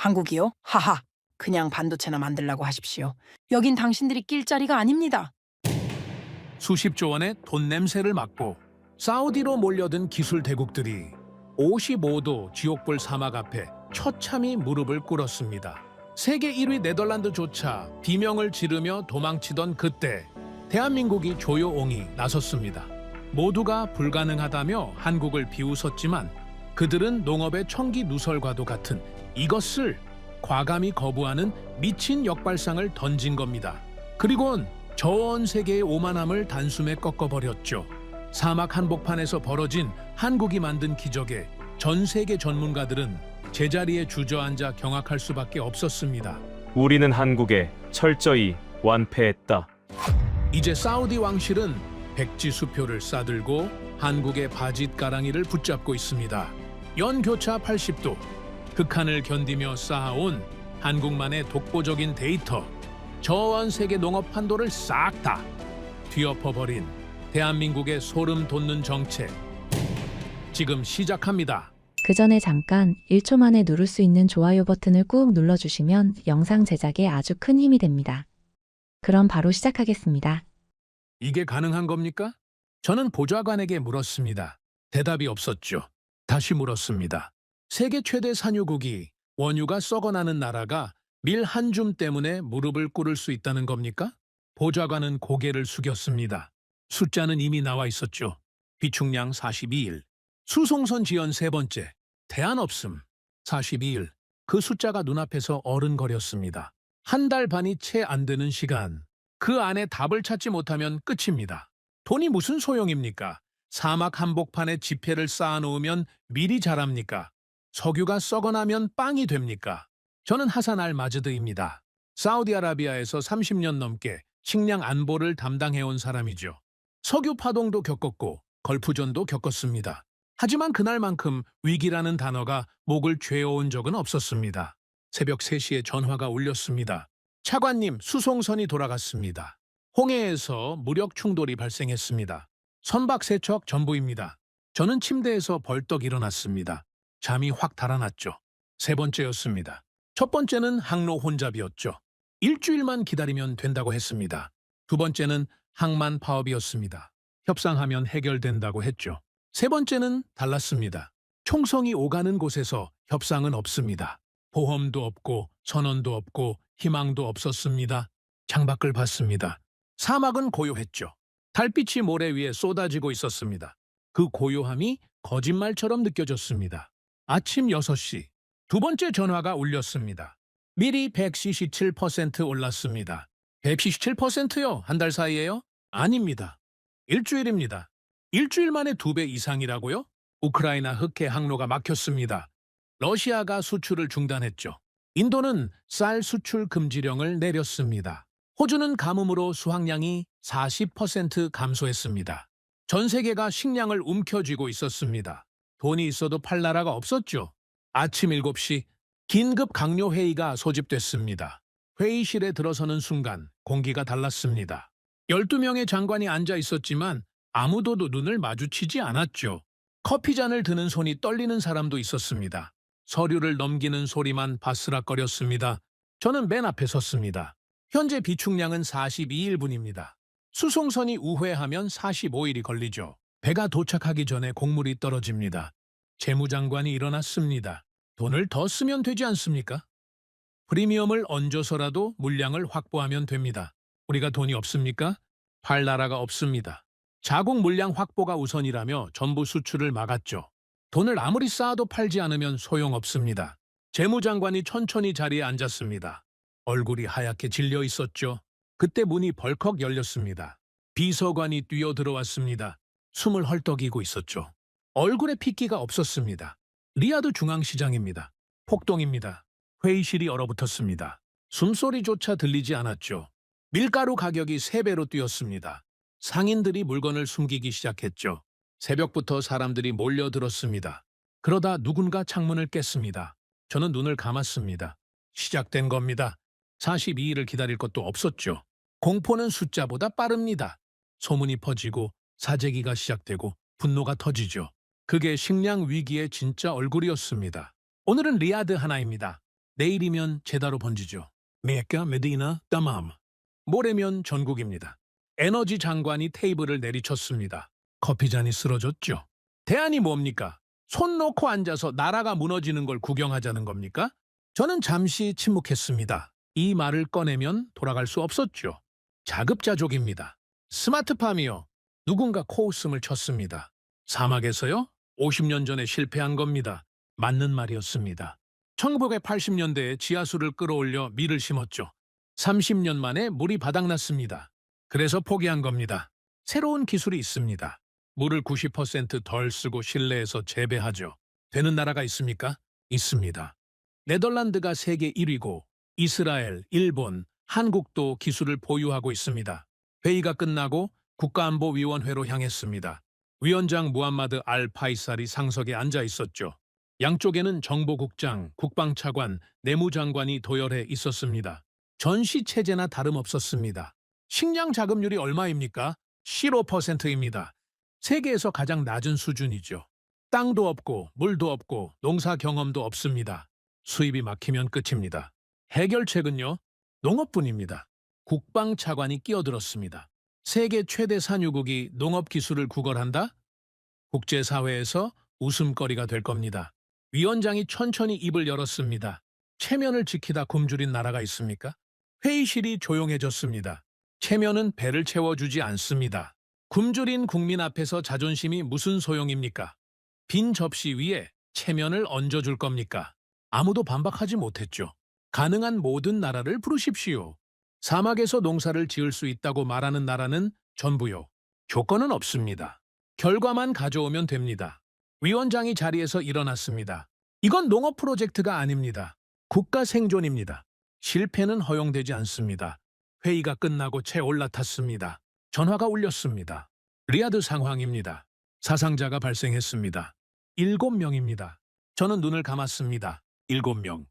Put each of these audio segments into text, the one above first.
한국이요? 하하. 그냥 반도체나 만들라고 하십시오. 여긴 당신들이 낄 자리가 아닙니다. 수십조 원의 돈 냄새를 맡고 사우디로 몰려든 기술 대국들이 55도 지옥불 사막 앞에 처참히 무릎을 꿇었습니다. 세계 1위 네덜란드조차 비명을 지르며 도망치던 그때 대한민국이 조용히 나섰습니다. 모두가 불가능하다며 한국을 비웃었지만 그들은 농업의 청기 누설과도 같은 이것을 과감히 거부하는 미친 역발상을 던진 겁니다. 그리곤 전 세계의 오만함을 단숨에 꺾어버렸죠. 사막 한복판에서 벌어진 한국이 만든 기적에 전 세계 전문가들은 제자리에 주저앉아 경악할 수밖에 없었습니다. 우리는 한국에 철저히 완패했다. 이제 사우디 왕실은 백지 수표를 싸들고 한국의 바짓가랑이를 붙잡고 있습니다. 연교차 80도, 극한을 견디며 쌓아온 한국만의 독보적인 데이터, 전 세계 농업 판도를 싹 다 뒤엎어버린 대한민국의 소름 돋는 정책. 지금 시작합니다. 그 전에 잠깐 1초 만에 누를 수 있는 좋아요 버튼을 꾹 눌러주시면 영상 제작에 아주 큰 힘이 됩니다. 그럼 바로 시작하겠습니다. 이게 가능한 겁니까? 저는 보좌관에게 물었습니다. 대답이 없었죠. 다시 물었습니다. 세계 최대 산유국이 원유가 썩어나는 나라가 밀 한 줌 때문에 무릎을 꿇을 수 있다는 겁니까? 보좌관은 고개를 숙였습니다. 숫자는 이미 나와 있었죠. 비축량 42일, 수송선 지연 세 번째, 대안 없음 42일. 그 숫자가 눈앞에서 어른거렸습니다. 한 달 반이 채 안 되는 시간. 그 안에 답을 찾지 못하면 끝입니다. 돈이 무슨 소용입니까? 사막 한복판에 지폐를 쌓아놓으면 밀이 자랍니까? 석유가 썩어나면 빵이 됩니까? 저는 하산 알 마즈드입니다. 사우디아라비아에서 30년 넘게 식량 안보를 담당해온 사람이죠. 석유 파동도 겪었고 걸프전도 겪었습니다. 하지만 그날만큼 위기라는 단어가 목을 죄어온 적은 없었습니다. 새벽 3시에 전화가 울렸습니다. 차관님, 수송선이 돌아갔습니다. 홍해에서 무력 충돌이 발생했습니다. 선박세척 전부입니다. 저는 침대에서 벌떡 일어났습니다. 잠이 확 달아났죠. 세 번째였습니다. 첫 번째는 항로 혼잡이었죠. 일주일만 기다리면 된다고 했습니다. 두 번째는 항만 파업이었습니다. 협상하면 해결된다고 했죠. 세 번째는 달랐습니다. 총성이 오가는 곳에서 협상은 없습니다. 보험도 없고 선언도 없고 희망도 없었습니다. 창밖을 봤습니다. 사막은 고요했죠. 달빛이 모래 위에 쏟아지고 있었습니다. 그 고요함이 거짓말처럼 느껴졌습니다. 아침 6시, 두 번째 전화가 울렸습니다. 밀이 177% 올랐습니다. 177%요? 한 달 사이에요? 아닙니다. 일주일입니다. 일주일 만에 2배 이상이라고요? 우크라이나 흑해 항로가 막혔습니다. 러시아가 수출을 중단했죠. 인도는 쌀 수출 금지령을 내렸습니다. 호주는 가뭄으로 수확량이 40% 감소했습니다. 전 세계가 식량을 움켜쥐고 있었습니다. 돈이 있어도 팔 나라가 없었죠. 아침 7시 긴급 강요회의가 소집됐습니다. 회의실에 들어서는 순간 공기가 달랐습니다. 12명의 장관이 앉아 있었지만 아무도 눈을 마주치지 않았죠. 커피잔을 드는 손이 떨리는 사람도 있었습니다. 서류를 넘기는 소리만 바스락거렸습니다. 저는 맨 앞에 섰습니다. 현재 비축량은 42일분입니다. 수송선이 우회하면 45일이 걸리죠. 배가 도착하기 전에 곡물이 떨어집니다. 재무장관이 일어났습니다. 돈을 더 쓰면 되지 않습니까? 프리미엄을 얹어서라도 물량을 확보하면 됩니다. 우리가 돈이 없습니까? 팔 나라가 없습니다. 자국 물량 확보가 우선이라며 전부 수출을 막았죠. 돈을 아무리 쌓아도 팔지 않으면 소용없습니다. 재무장관이 천천히 자리에 앉았습니다. 얼굴이 하얗게 질려 있었죠. 그때 문이 벌컥 열렸습니다. 비서관이 뛰어들어왔습니다. 숨을 헐떡이고 있었죠. 얼굴에 핏기가 없었습니다. 리야드 중앙시장입니다. 폭동입니다. 회의실이 얼어붙었습니다. 숨소리조차 들리지 않았죠. 밀가루 가격이 3배로 뛰었습니다. 상인들이 물건을 숨기기 시작했죠. 새벽부터 사람들이 몰려들었습니다. 그러다 누군가 창문을 깼습니다. 저는 눈을 감았습니다. 시작된 겁니다. 42일을 기다릴 것도 없었죠. 공포는 숫자보다 빠릅니다. 소문이 퍼지고 사재기가 시작되고 분노가 터지죠. 그게 식량 위기의 진짜 얼굴이었습니다. 오늘은 리야드 하나입니다. 내일이면 제다로 번지죠. 메카, 메디나, 따맘. 모레면 전국입니다. 에너지 장관이 테이블을 내리쳤습니다. 커피잔이 쓰러졌죠. 대안이 뭡니까? 손 놓고 앉아서 나라가 무너지는 걸 구경하자는 겁니까? 저는 잠시 침묵했습니다. 이 말을 꺼내면 돌아갈 수 없었죠. 자급자족입니다. 스마트팜이요. 누군가 코웃음을 쳤습니다. 사막에서요? 50년 전에 실패한 겁니다. 맞는 말이었습니다. 1980년대에 지하수를 끌어올려 밀을 심었죠. 30년 만에 물이 바닥났습니다. 그래서 포기한 겁니다. 새로운 기술이 있습니다. 물을 90%덜 쓰고 실내에서 재배하죠. 되는 나라가 있습니까? 있습니다. 네덜란드가 세계 1위고 이스라엘, 일본, 한국도 기술을 보유하고 있습니다. 회의가 끝나고 국가안보위원회로 향했습니다. 위원장 무함마드 알 파이살이 상석에 앉아 있었죠. 양쪽에는 정보국장, 국방차관, 내무장관이 도열해 있었습니다. 전시체제나 다름없었습니다. 식량 자급률이 얼마입니까? 15%입니다. 세계에서 가장 낮은 수준이죠. 땅도 없고 물도 없고 농사 경험도 없습니다. 수입이 막히면 끝입니다. 해결책은요? 농업뿐입니다. 국방차관이 끼어들었습니다. 세계 최대 산유국이 농업기술을 구걸한다? 국제사회에서 웃음거리가 될 겁니다. 위원장이 천천히 입을 열었습니다. 체면을 지키다 굶주린 나라가 있습니까? 회의실이 조용해졌습니다. 체면은 배를 채워주지 않습니다. 굶주린 국민 앞에서 자존심이 무슨 소용입니까? 빈 접시 위에 체면을 얹어줄 겁니까? 아무도 반박하지 못했죠. 가능한 모든 나라를 부르십시오. 사막에서 농사를 지을 수 있다고 말하는 나라는 전부요. 조건은 없습니다. 결과만 가져오면 됩니다. 위원장이 자리에서 일어났습니다. 이건 농업 프로젝트가 아닙니다. 국가 생존입니다. 실패는 허용되지 않습니다. 회의가 끝나고 채 올라탔습니다. 전화가 울렸습니다. 리야드 상황입니다. 사상자가 발생했습니다. 7명입니다. 저는 눈을 감았습니다. 7명.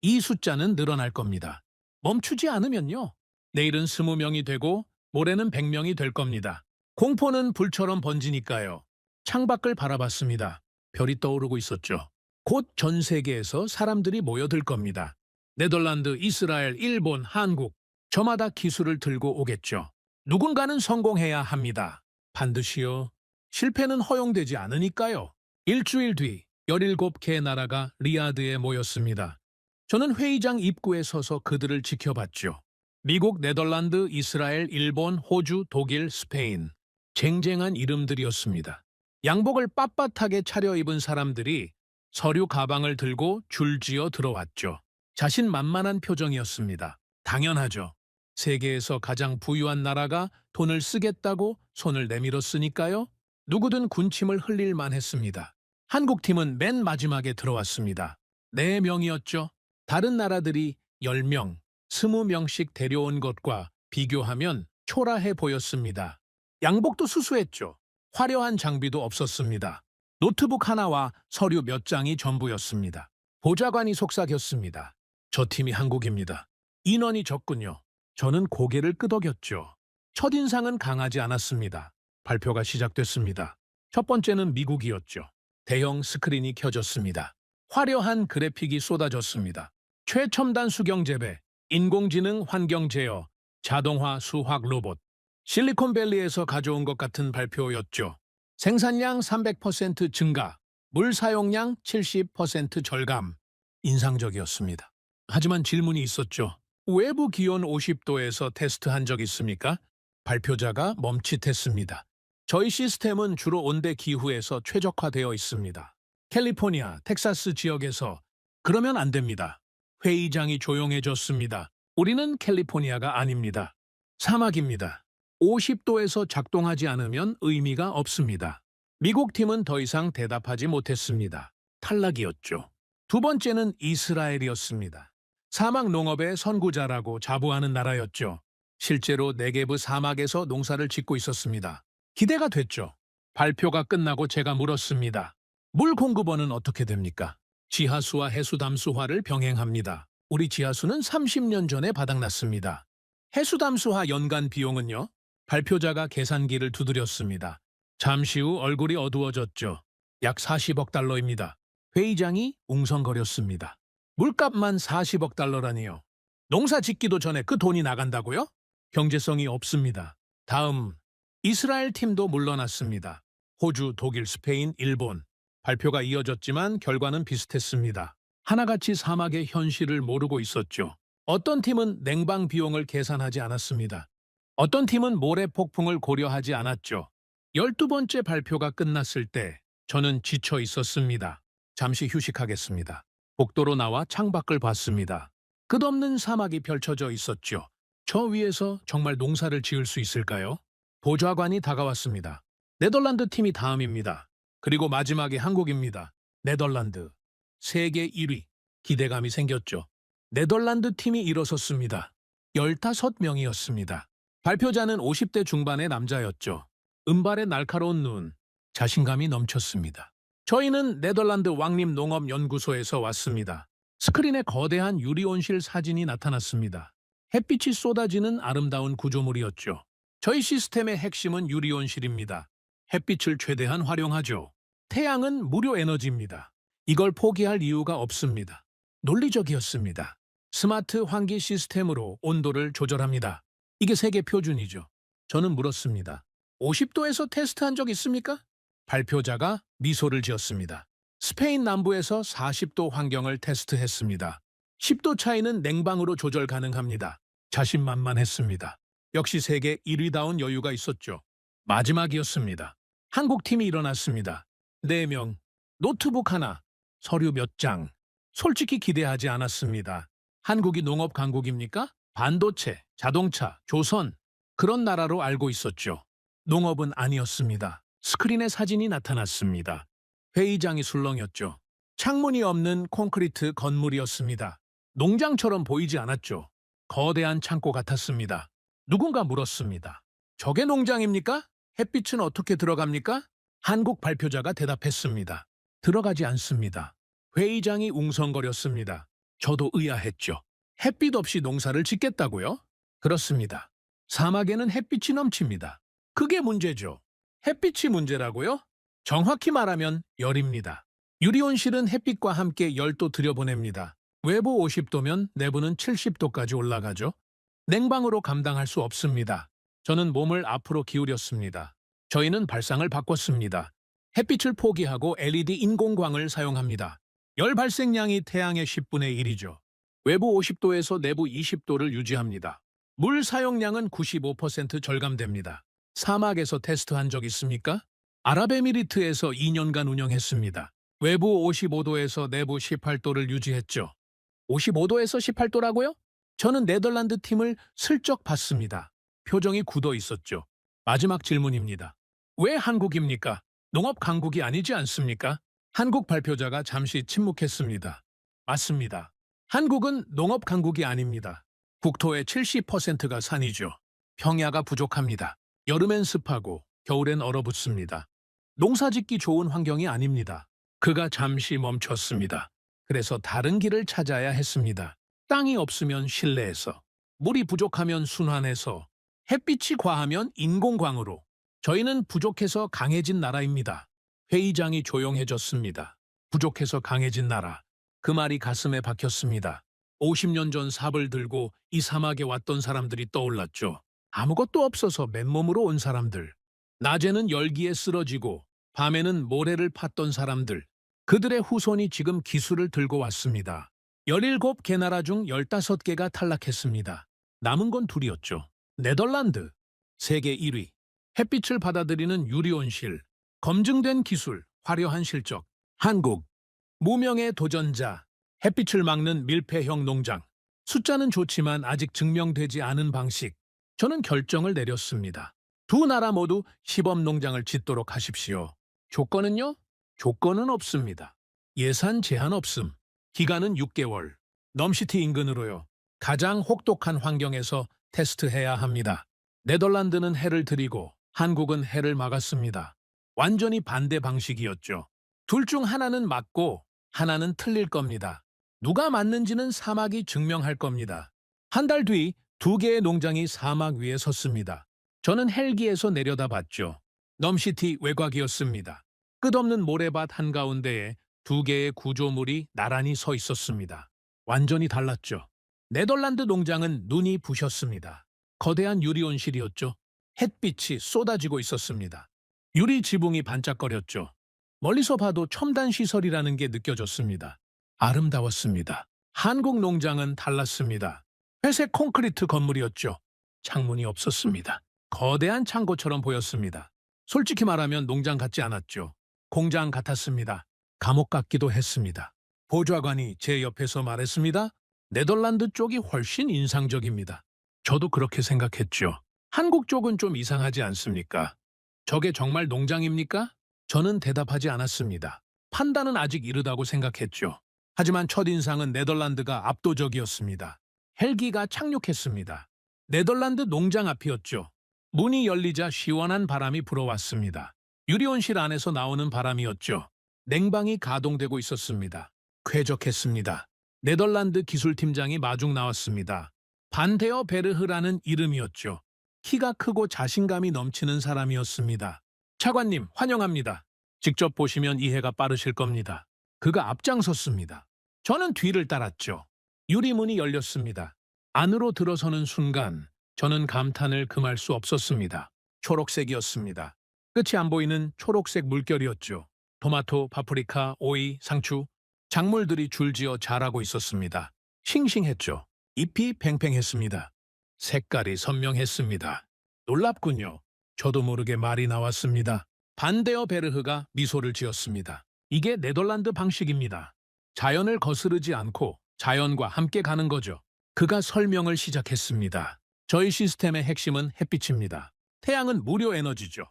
이 숫자는 늘어날 겁니다. 멈추지 않으면요. 내일은 20명이 되고 모레는 100명이 될 겁니다. 공포는 불처럼 번지니까요. 창밖을 바라봤습니다. 별이 떠오르고 있었죠. 곧 전 세계에서 사람들이 모여들 겁니다. 네덜란드, 이스라엘, 일본, 한국. 저마다 기술을 들고 오겠죠. 누군가는 성공해야 합니다. 반드시요. 실패는 허용되지 않으니까요. 일주일 뒤 17개 나라가 리야드에 모였습니다. 저는 회의장 입구에 서서 그들을 지켜봤죠. 미국, 네덜란드, 이스라엘, 일본, 호주, 독일, 스페인. 쟁쟁한 이름들이었습니다. 양복을 빳빳하게 차려입은 사람들이 서류 가방을 들고 줄지어 들어왔죠. 자신만만한 표정이었습니다. 당연하죠. 세계에서 가장 부유한 나라가 돈을 쓰겠다고 손을 내밀었으니까요. 누구든 군침을 흘릴만 했습니다. 한국팀은 맨 마지막에 들어왔습니다. 4명이었죠. 다른 나라들이 10명, 20명씩 데려온 것과 비교하면 초라해 보였습니다. 양복도 수수했죠. 화려한 장비도 없었습니다. 노트북 하나와 서류 몇 장이 전부였습니다. 보좌관이 속삭였습니다. 저 팀이 한국입니다. 인원이 적군요. 저는 고개를 끄덕였죠. 첫인상은 강하지 않았습니다. 발표가 시작됐습니다. 첫 번째는 미국이었죠. 대형 스크린이 켜졌습니다. 화려한 그래픽이 쏟아졌습니다. 최첨단 수경 재배, 인공지능 환경 제어, 자동화 수확 로봇. 실리콘밸리에서 가져온 것 같은 발표였죠. 생산량 300% 증가, 물 사용량 70% 절감. 인상적이었습니다. 하지만 질문이 있었죠. 외부 기온 50도에서 테스트한 적 있습니까? 발표자가 멈칫했습니다. 저희 시스템은 주로 온대 기후에서 최적화되어 있습니다. 캘리포니아, 텍사스 지역에서 그러면 안 됩니다. 회의장이 조용해졌습니다. 우리는 캘리포니아가 아닙니다. 사막입니다. 50도에서 작동하지 않으면 의미가 없습니다. 미국 팀은 더 이상 대답하지 못했습니다. 탈락이었죠. 두 번째는 이스라엘이었습니다. 사막 농업의 선구자라고 자부하는 나라였죠. 실제로 네게브 사막에서 농사를 짓고 있었습니다. 기대가 됐죠. 발표가 끝나고 제가 물었습니다. 물 공급원은 어떻게 됩니까? 지하수와 해수 담수화를 병행합니다. 우리 지하수는 30년 전에 바닥났습니다. 해수 담수화 연간 비용은요? 발표자가 계산기를 두드렸습니다. 잠시 후 얼굴이 어두워졌죠. 약 40억 달러입니다. 회의장이 웅성거렸습니다. 물값만 40억 달러라니요. 농사 짓기도 전에 그 돈이 나간다고요? 경제성이 없습니다. 다음, 이스라엘 팀도 물러났습니다. 호주, 독일, 스페인, 일본. 발표가 이어졌지만 결과는 비슷했습니다. 하나같이 사막의 현실을 모르고 있었죠. 어떤 팀은 냉방 비용을 계산하지 않았습니다. 어떤 팀은 모래 폭풍을 고려하지 않았죠. 12번째 발표가 끝났을 때 저는 지쳐 있었습니다. 잠시 휴식하겠습니다. 복도로 나와 창밖을 봤습니다. 끝없는 사막이 펼쳐져 있었죠. 저 위에서 정말 농사를 지을 수 있을까요? 보좌관이 다가왔습니다. 네덜란드 팀이 다음입니다. 그리고 마지막에 한국입니다. 네덜란드. 세계 1위. 기대감이 생겼죠. 네덜란드 팀이 일어섰습니다. 15명이었습니다. 발표자는 50대 중반의 남자였죠. 은발의 날카로운 눈, 자신감이 넘쳤습니다. 저희는 네덜란드 왕립농업연구소에서 왔습니다. 스크린에 거대한 유리온실 사진이 나타났습니다. 햇빛이 쏟아지는 아름다운 구조물이었죠. 저희 시스템의 핵심은 유리온실입니다. 햇빛을 최대한 활용하죠. 태양은 무료 에너지입니다. 이걸 포기할 이유가 없습니다. 논리적이었습니다. 스마트 환기 시스템으로 온도를 조절합니다. 이게 세계 표준이죠. 저는 물었습니다. 50도에서 테스트한 적 있습니까? 발표자가 미소를 지었습니다. 스페인 남부에서 40도 환경을 테스트했습니다. 10도 차이는 냉방으로 조절 가능합니다. 자신만만했습니다. 역시 세계 1위다운 여유가 있었죠. 마지막이었습니다. 한국팀이 일어났습니다. 4명, 노트북 하나, 서류 몇 장. 솔직히 기대하지 않았습니다. 한국이 농업 강국입니까? 반도체, 자동차, 조선. 그런 나라로 알고 있었죠. 농업은 아니었습니다. 스크린에 사진이 나타났습니다. 회의장이 술렁였죠. 창문이 없는 콘크리트 건물이었습니다. 농장처럼 보이지 않았죠. 거대한 창고 같았습니다. 누군가 물었습니다. 저게 농장입니까? 햇빛은 어떻게 들어갑니까? 한국 발표자가 대답했습니다. 들어가지 않습니다. 회의장이 웅성거렸습니다. 저도 의아했죠. 햇빛 없이 농사를 짓겠다고요? 그렇습니다. 사막에는 햇빛이 넘칩니다. 그게 문제죠. 햇빛이 문제라고요? 정확히 말하면 열입니다. 유리온실은 햇빛과 함께 열도 들여보냅니다. 외부 50도면 내부는 70도까지 올라가죠. 냉방으로 감당할 수 없습니다. 저는 몸을 앞으로 기울였습니다. 저희는 발상을 바꿨습니다. 햇빛을 포기하고 LED 인공광을 사용합니다. 열 발생량이 태양의 10분의 1이죠. 외부 50도에서 내부 20도를 유지합니다. 물 사용량은 95% 절감됩니다. 사막에서 테스트한 적 있습니까? 아랍에미리트에서 2년간 운영했습니다. 외부 55도에서 내부 18도를 유지했죠. 55도에서 18도라고요? 저는 네덜란드 팀을 슬쩍 봤습니다. 표정이 굳어 있었죠. 마지막 질문입니다. 왜 한국입니까? 농업 강국이 아니지 않습니까? 한국 발표자가 잠시 침묵했습니다. 맞습니다. 한국은 농업 강국이 아닙니다. 국토의 70%가 산이죠. 평야가 부족합니다. 여름엔 습하고 겨울엔 얼어붙습니다. 농사짓기 좋은 환경이 아닙니다. 그가 잠시 멈췄습니다. 그래서 다른 길을 찾아야 했습니다. 땅이 없으면 실내에서, 물이 부족하면 순환해서, 햇빛이 과하면 인공광으로. 저희는 부족해서 강해진 나라입니다. 회의장이 조용해졌습니다. 부족해서 강해진 나라. 그 말이 가슴에 박혔습니다. 50년 전 삽을 들고 이 사막에 왔던 사람들이 떠올랐죠. 아무것도 없어서 맨몸으로 온 사람들. 낮에는 열기에 쓰러지고 밤에는 모래를 팠던 사람들. 그들의 후손이 지금 기술을 들고 왔습니다. 17개 나라 중 15개가 탈락했습니다. 남은 건 둘이었죠. 네덜란드, 세계 1위. 햇빛을 받아들이는 유리온실, 검증된 기술, 화려한 실적. 한국, 무명의 도전자, 햇빛을 막는 밀폐형 농장. 숫자는 좋지만 아직 증명되지 않은 방식. 저는 결정을 내렸습니다. 두 나라 모두 시범 농장을 짓도록 하십시오. 조건은요? 조건은 없습니다. 예산 제한 없음. 기간은 6개월. 넘시티 인근으로요. 가장 혹독한 환경에서 테스트해야 합니다. 네덜란드는 해를 들이고 한국은 해를 막았습니다. 완전히 반대 방식이었죠. 둘 중 하나는 맞고 하나는 틀릴 겁니다. 누가 맞는지는 사막이 증명할 겁니다. 한 달 뒤 2개의 농장이 사막 위에 섰습니다. 저는 헬기에서 내려다봤죠. 넘시티 외곽이었습니다. 끝없는 모래밭 한가운데에 2개의 구조물이 나란히 서 있었습니다. 완전히 달랐죠. 네덜란드 농장은 눈이 부셨습니다. 거대한 유리 온실이었죠. 햇빛이 쏟아지고 있었습니다. 유리 지붕이 반짝거렸죠. 멀리서 봐도 첨단 시설이라는 게 느껴졌습니다. 아름다웠습니다. 한국 농장은 달랐습니다. 회색 콘크리트 건물이었죠. 창문이 없었습니다. 거대한 창고처럼 보였습니다. 솔직히 말하면 농장 같지 않았죠. 공장 같았습니다. 감옥 같기도 했습니다. 보좌관이 제 옆에서 말했습니다. 네덜란드 쪽이 훨씬 인상적입니다. 저도 그렇게 생각했죠. 한국 쪽은 좀 이상하지 않습니까? 저게 정말 농장입니까? 저는 대답하지 않았습니다. 판단은 아직 이르다고 생각했죠. 하지만 첫인상은 네덜란드가 압도적이었습니다. 헬기가 착륙했습니다. 네덜란드 농장 앞이었죠. 문이 열리자 시원한 바람이 불어왔습니다. 유리온실 안에서 나오는 바람이었죠. 냉방이 가동되고 있었습니다. 쾌적했습니다. 네덜란드 기술팀장이 마중 나왔습니다. 반데어 베르흐라는 이름이었죠. 키가 크고 자신감이 넘치는 사람이었습니다. 차관님, 환영합니다. 직접 보시면 이해가 빠르실 겁니다. 그가 앞장섰습니다. 저는 뒤를 따랐죠. 유리문이 열렸습니다. 안으로 들어서는 순간 저는 감탄을 금할 수 없었습니다. 초록색이었습니다. 끝이 안 보이는 초록색 물결이었죠. 토마토, 파프리카, 오이, 상추, 작물들이 줄지어 자라고 있었습니다. 싱싱했죠. 잎이 팽팽했습니다. 색깔이 선명했습니다. 놀랍군요. 저도 모르게 말이 나왔습니다. 반데어 베르흐가 미소를 지었습니다. 이게 네덜란드 방식입니다. 자연을 거스르지 않고 자연과 함께 가는 거죠. 그가 설명을 시작했습니다. 저희 시스템의 핵심은 햇빛입니다. 태양은 무료 에너지죠.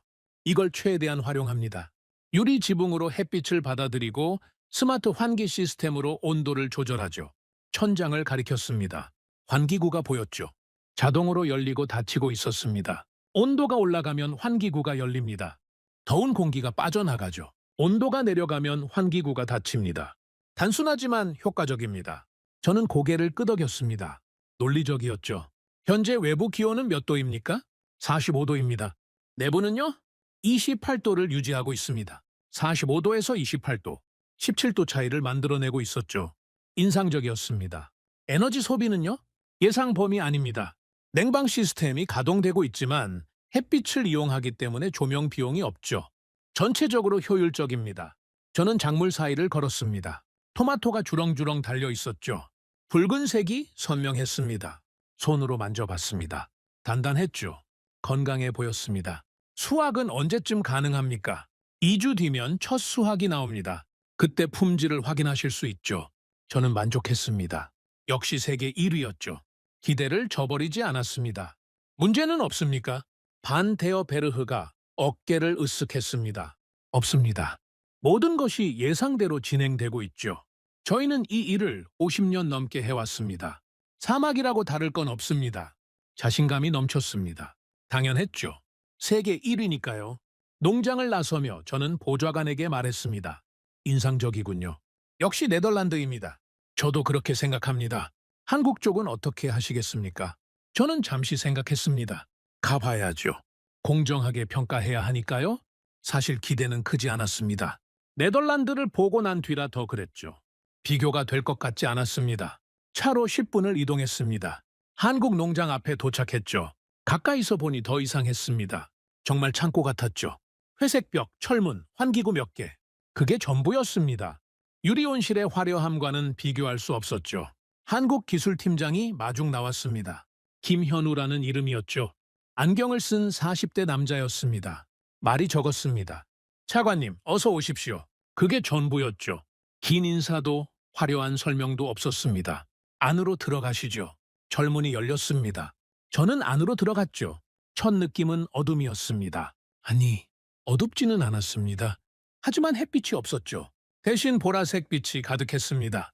이걸 최대한 활용합니다. 유리 지붕으로 햇빛을 받아들이고 스마트 환기 시스템으로 온도를 조절하죠. 천장을 가리켰습니다. 환기구가 보였죠. 자동으로 열리고 닫히고 있었습니다. 온도가 올라가면 환기구가 열립니다. 더운 공기가 빠져나가죠. 온도가 내려가면 환기구가 닫힙니다. 단순하지만 효과적입니다. 저는 고개를 끄덕였습니다. 논리적이었죠. 현재 외부 기온은 몇 도입니까? 45도입니다. 내부는요? 28도를 유지하고 있습니다. 45도에서 28도, 17도 차이를 만들어내고 있었죠. 인상적이었습니다. 에너지 소비는요? 예상 범위 아닙니다. 냉방 시스템이 가동되고 있지만 햇빛을 이용하기 때문에 조명 비용이 없죠. 전체적으로 효율적입니다. 저는 작물 사이를 걸었습니다. 토마토가 주렁주렁 달려 있었죠. 붉은색이 선명했습니다. 손으로 만져봤습니다. 단단했죠. 건강해 보였습니다. 수확은 언제쯤 가능합니까? 2주 뒤면 첫 수확이 나옵니다. 그때 품질을 확인하실 수 있죠. 저는 만족했습니다. 역시 세계 1위였죠. 기대를 저버리지 않았습니다. 문제는 없습니까? 반데어 베르흐가 어깨를 으쓱했습니다. 없습니다. 모든 것이 예상대로 진행되고 있죠. 저희는 이 일을 50년 넘게 해왔습니다. 사막이라고 다를 건 없습니다. 자신감이 넘쳤습니다. 당연했죠. 세계 1위니까요. 농장을 나서며 저는 보좌관에게 말했습니다. 인상적이군요. 역시 네덜란드입니다. 저도 그렇게 생각합니다. 한국 쪽은 어떻게 하시겠습니까? 저는 잠시 생각했습니다. 가봐야죠. 공정하게 평가해야 하니까요. 사실 기대는 크지 않았습니다. 네덜란드를 보고 난 뒤라 더 그랬죠. 비교가 될 것 같지 않았습니다. 차로 10분을 이동했습니다. 한국 농장 앞에 도착했죠. 가까이서 보니 더 이상했습니다. 정말 창고 같았죠. 회색 벽, 철문, 환기구 몇 개. 그게 전부였습니다. 유리온실의 화려함과는 비교할 수 없었죠. 한국 기술팀장이 마중 나왔습니다. 김현우라는 이름이었죠. 안경을 쓴 40대 남자였습니다. 말이 적었습니다. 차관님, 어서 오십시오. 그게 전부였죠. 긴 인사도 화려한 설명도 없었습니다. 안으로 들어가시죠. 절문이 열렸습니다. 저는 안으로 들어갔죠. 첫 느낌은 어둠이었습니다. 아니, 어둡지는 않았습니다. 하지만 햇빛이 없었죠. 대신 보라색 빛이 가득했습니다.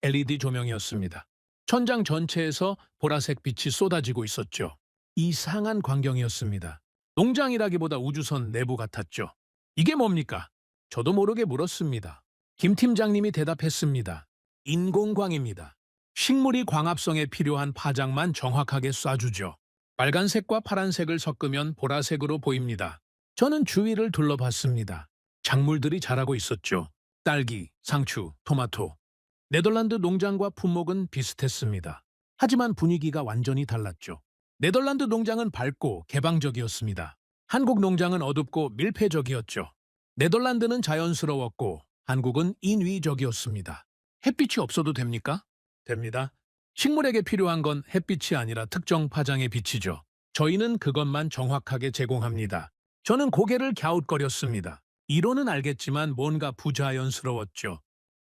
LED 조명이었습니다. 천장 전체에서 보라색 빛이 쏟아지고 있었죠. 이상한 광경이었습니다. 농장이라기보다 우주선 내부 같았죠. 이게 뭡니까? 저도 모르게 물었습니다. 김 팀장님이 대답했습니다. 인공광입니다. 식물이 광합성에 필요한 파장만 정확하게 쏴주죠. 빨간색과 파란색을 섞으면 보라색으로 보입니다. 저는 주위를 둘러봤습니다. 작물들이 자라고 있었죠. 딸기, 상추, 토마토. 네덜란드 농장과 품목은 비슷했습니다. 하지만 분위기가 완전히 달랐죠. 네덜란드 농장은 밝고 개방적이었습니다. 한국 농장은 어둡고 밀폐적이었죠. 네덜란드는 자연스러웠고 한국은 인위적이었습니다. 햇빛이 없어도 됩니까? 됩니다. 식물에게 필요한 건 햇빛이 아니라 특정 파장의 빛이죠. 저희는 그것만 정확하게 제공합니다. 저는 고개를 갸웃거렸습니다. 이론은 알겠지만 뭔가 부자연스러웠죠.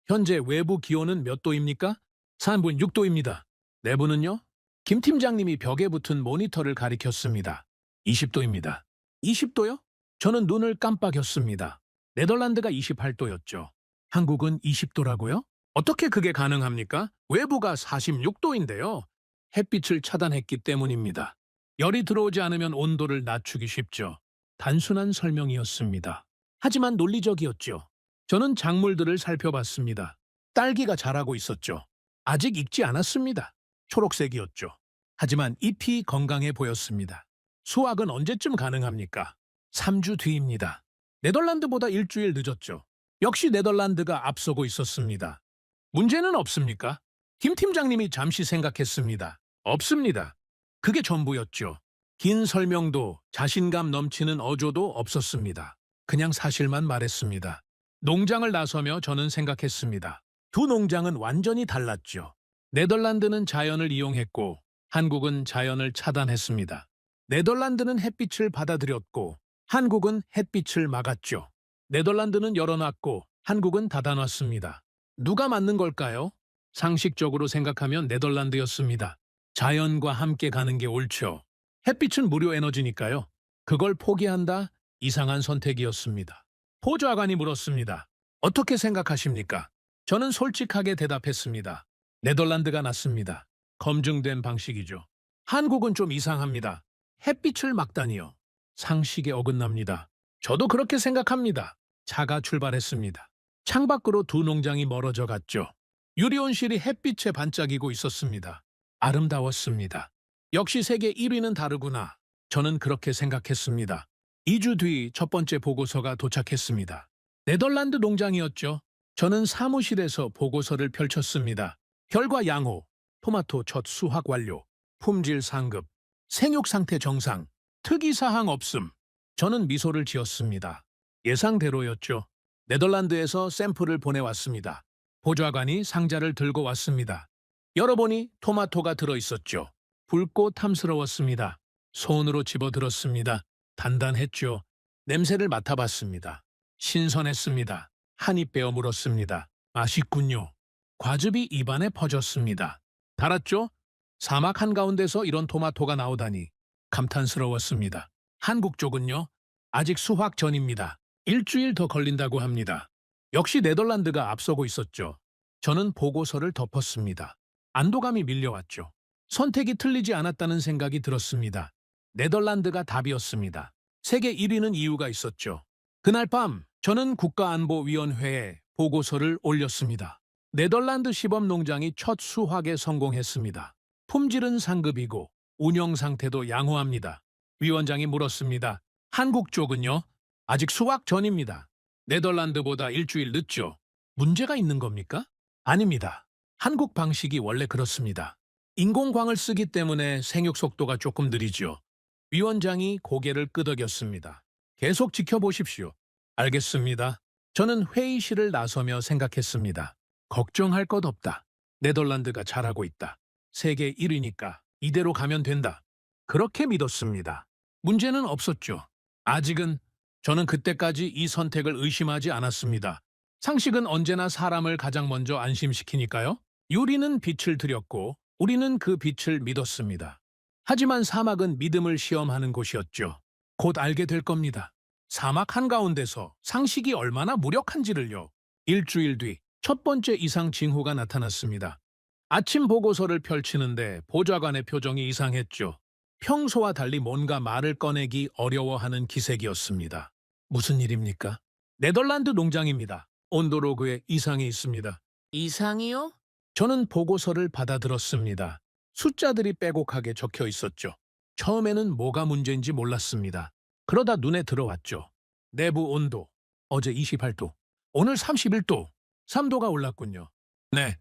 현재 외부 기온은 몇 도입니까? 3분 6도입니다. 내부는요? 김 팀장님이 벽에 붙은 모니터를 가리켰습니다. 20도입니다. 20도요? 저는 눈을 깜빡였습니다. 네덜란드가 28도였죠. 한국은 20도라고요? 어떻게 그게 가능합니까? 외부가 46도인데요. 햇빛을 차단했기 때문입니다. 열이 들어오지 않으면 온도를 낮추기 쉽죠. 단순한 설명이었습니다. 하지만 논리적이었죠. 저는 작물들을 살펴봤습니다. 딸기가 자라고 있었죠. 아직 익지 않았습니다. 초록색이었죠. 하지만 잎이 건강해 보였습니다. 수확은 언제쯤 가능합니까? 3주 뒤입니다. 네덜란드보다 일주일 늦었죠. 역시 네덜란드가 앞서고 있었습니다. 문제는 없습니까? 김 팀장님이 잠시 생각했습니다. 없습니다. 그게 전부였죠. 긴 설명도 자신감 넘치는 어조도 없었습니다. 그냥 사실만 말했습니다. 농장을 나서며 저는 생각했습니다. 두 농장은 완전히 달랐죠. 네덜란드는 자연을 이용했고 한국은 자연을 차단했습니다. 네덜란드는 햇빛을 받아들였고 한국은 햇빛을 막았죠. 네덜란드는 열어놨고 한국은 닫아놨습니다. 누가 맞는 걸까요? 상식적으로 생각하면 네덜란드였습니다. 자연과 함께 가는 게 옳죠. 햇빛은 무료 에너지니까요. 그걸 포기한다? 이상한 선택이었습니다. 보좌관이 물었습니다. 어떻게 생각하십니까? 저는 솔직하게 대답했습니다. 네덜란드가 낫습니다. 검증된 방식이죠. 한국은 좀 이상합니다. 햇빛을 막다니요. 상식에 어긋납니다. 저도 그렇게 생각합니다. 차가 출발했습니다. 창밖으로 두 농장이 멀어져 갔죠. 유리온실이 햇빛에 반짝이고 있었습니다. 아름다웠습니다. 역시 세계 1위는 다르구나. 저는 그렇게 생각했습니다. 2주 뒤 첫 번째 보고서가 도착했습니다. 네덜란드 농장이었죠. 저는 사무실에서 보고서를 펼쳤습니다. 결과 양호, 토마토 첫 수확 완료, 품질 상급, 생육 상태 정상, 특이사항 없음. 저는 미소를 지었습니다. 예상대로였죠. 네덜란드에서 샘플을 보내왔습니다. 보좌관이 상자를 들고 왔습니다. 열어보니 토마토가 들어있었죠. 붉고 탐스러웠습니다. 손으로 집어들었습니다. 단단했죠. 냄새를 맡아봤습니다. 신선했습니다. 한입 베어 물었습니다. 맛있군요. 과즙이 입안에 퍼졌습니다. 달았죠? 사막 한가운데서 이런 토마토가 나오다니 감탄스러웠습니다. 한국 쪽은요? 아직 수확 전입니다. 일주일 더 걸린다고 합니다. 역시 네덜란드가 앞서고 있었죠. 저는 보고서를 덮었습니다. 안도감이 밀려왔죠. 선택이 틀리지 않았다는 생각이 들었습니다. 네덜란드가 답이었습니다. 세계 1위는 이유가 있었죠. 그날 밤 저는 국가안보위원회에 보고서를 올렸습니다. 네덜란드 시범농장이 첫 수확에 성공했습니다. 품질은 상급이고 운영 상태도 양호합니다. 위원장이 물었습니다. 한국 쪽은요? 아직 수확 전입니다. 네덜란드보다 일주일 늦죠. 문제가 있는 겁니까? 아닙니다. 한국 방식이 원래 그렇습니다. 인공광을 쓰기 때문에 생육 속도가 조금 느리죠. 위원장이 고개를 끄덕였습니다. 계속 지켜보십시오. 알겠습니다. 저는 회의실을 나서며 생각했습니다. 걱정할 것 없다. 네덜란드가 잘하고 있다. 세계 1위니까 이대로 가면 된다. 그렇게 믿었습니다. 문제는 없었죠. 아직은 저는 그때까지 이 선택을 의심하지 않았습니다. 상식은 언제나 사람을 가장 먼저 안심시키니까요. 유리는 빛을 들였고 우리는 그 빛을 믿었습니다. 하지만 사막은 믿음을 시험하는 곳이었죠. 곧 알게 될 겁니다. 사막 한가운데서 상식이 얼마나 무력한지를요. 일주일 뒤 첫 번째 이상 징후가 나타났습니다. 아침 보고서를 펼치는데 보좌관의 표정이 이상했죠. 평소와 달리 뭔가 말을 꺼내기 어려워하는 기색이었습니다. 무슨 일입니까? 네덜란드 농장입니다. 온도로그에 이상이 있습니다. 이상이요? 저는 보고서를 받아들었습니다. 숫자들이 빼곡하게 적혀 있었죠. 처음에는 뭐가 문제인지 몰랐습니다. 그러다 눈에 들어왔죠. 내부 온도, 어제 28도, 오늘 31도, 3도가 올랐군요. 네,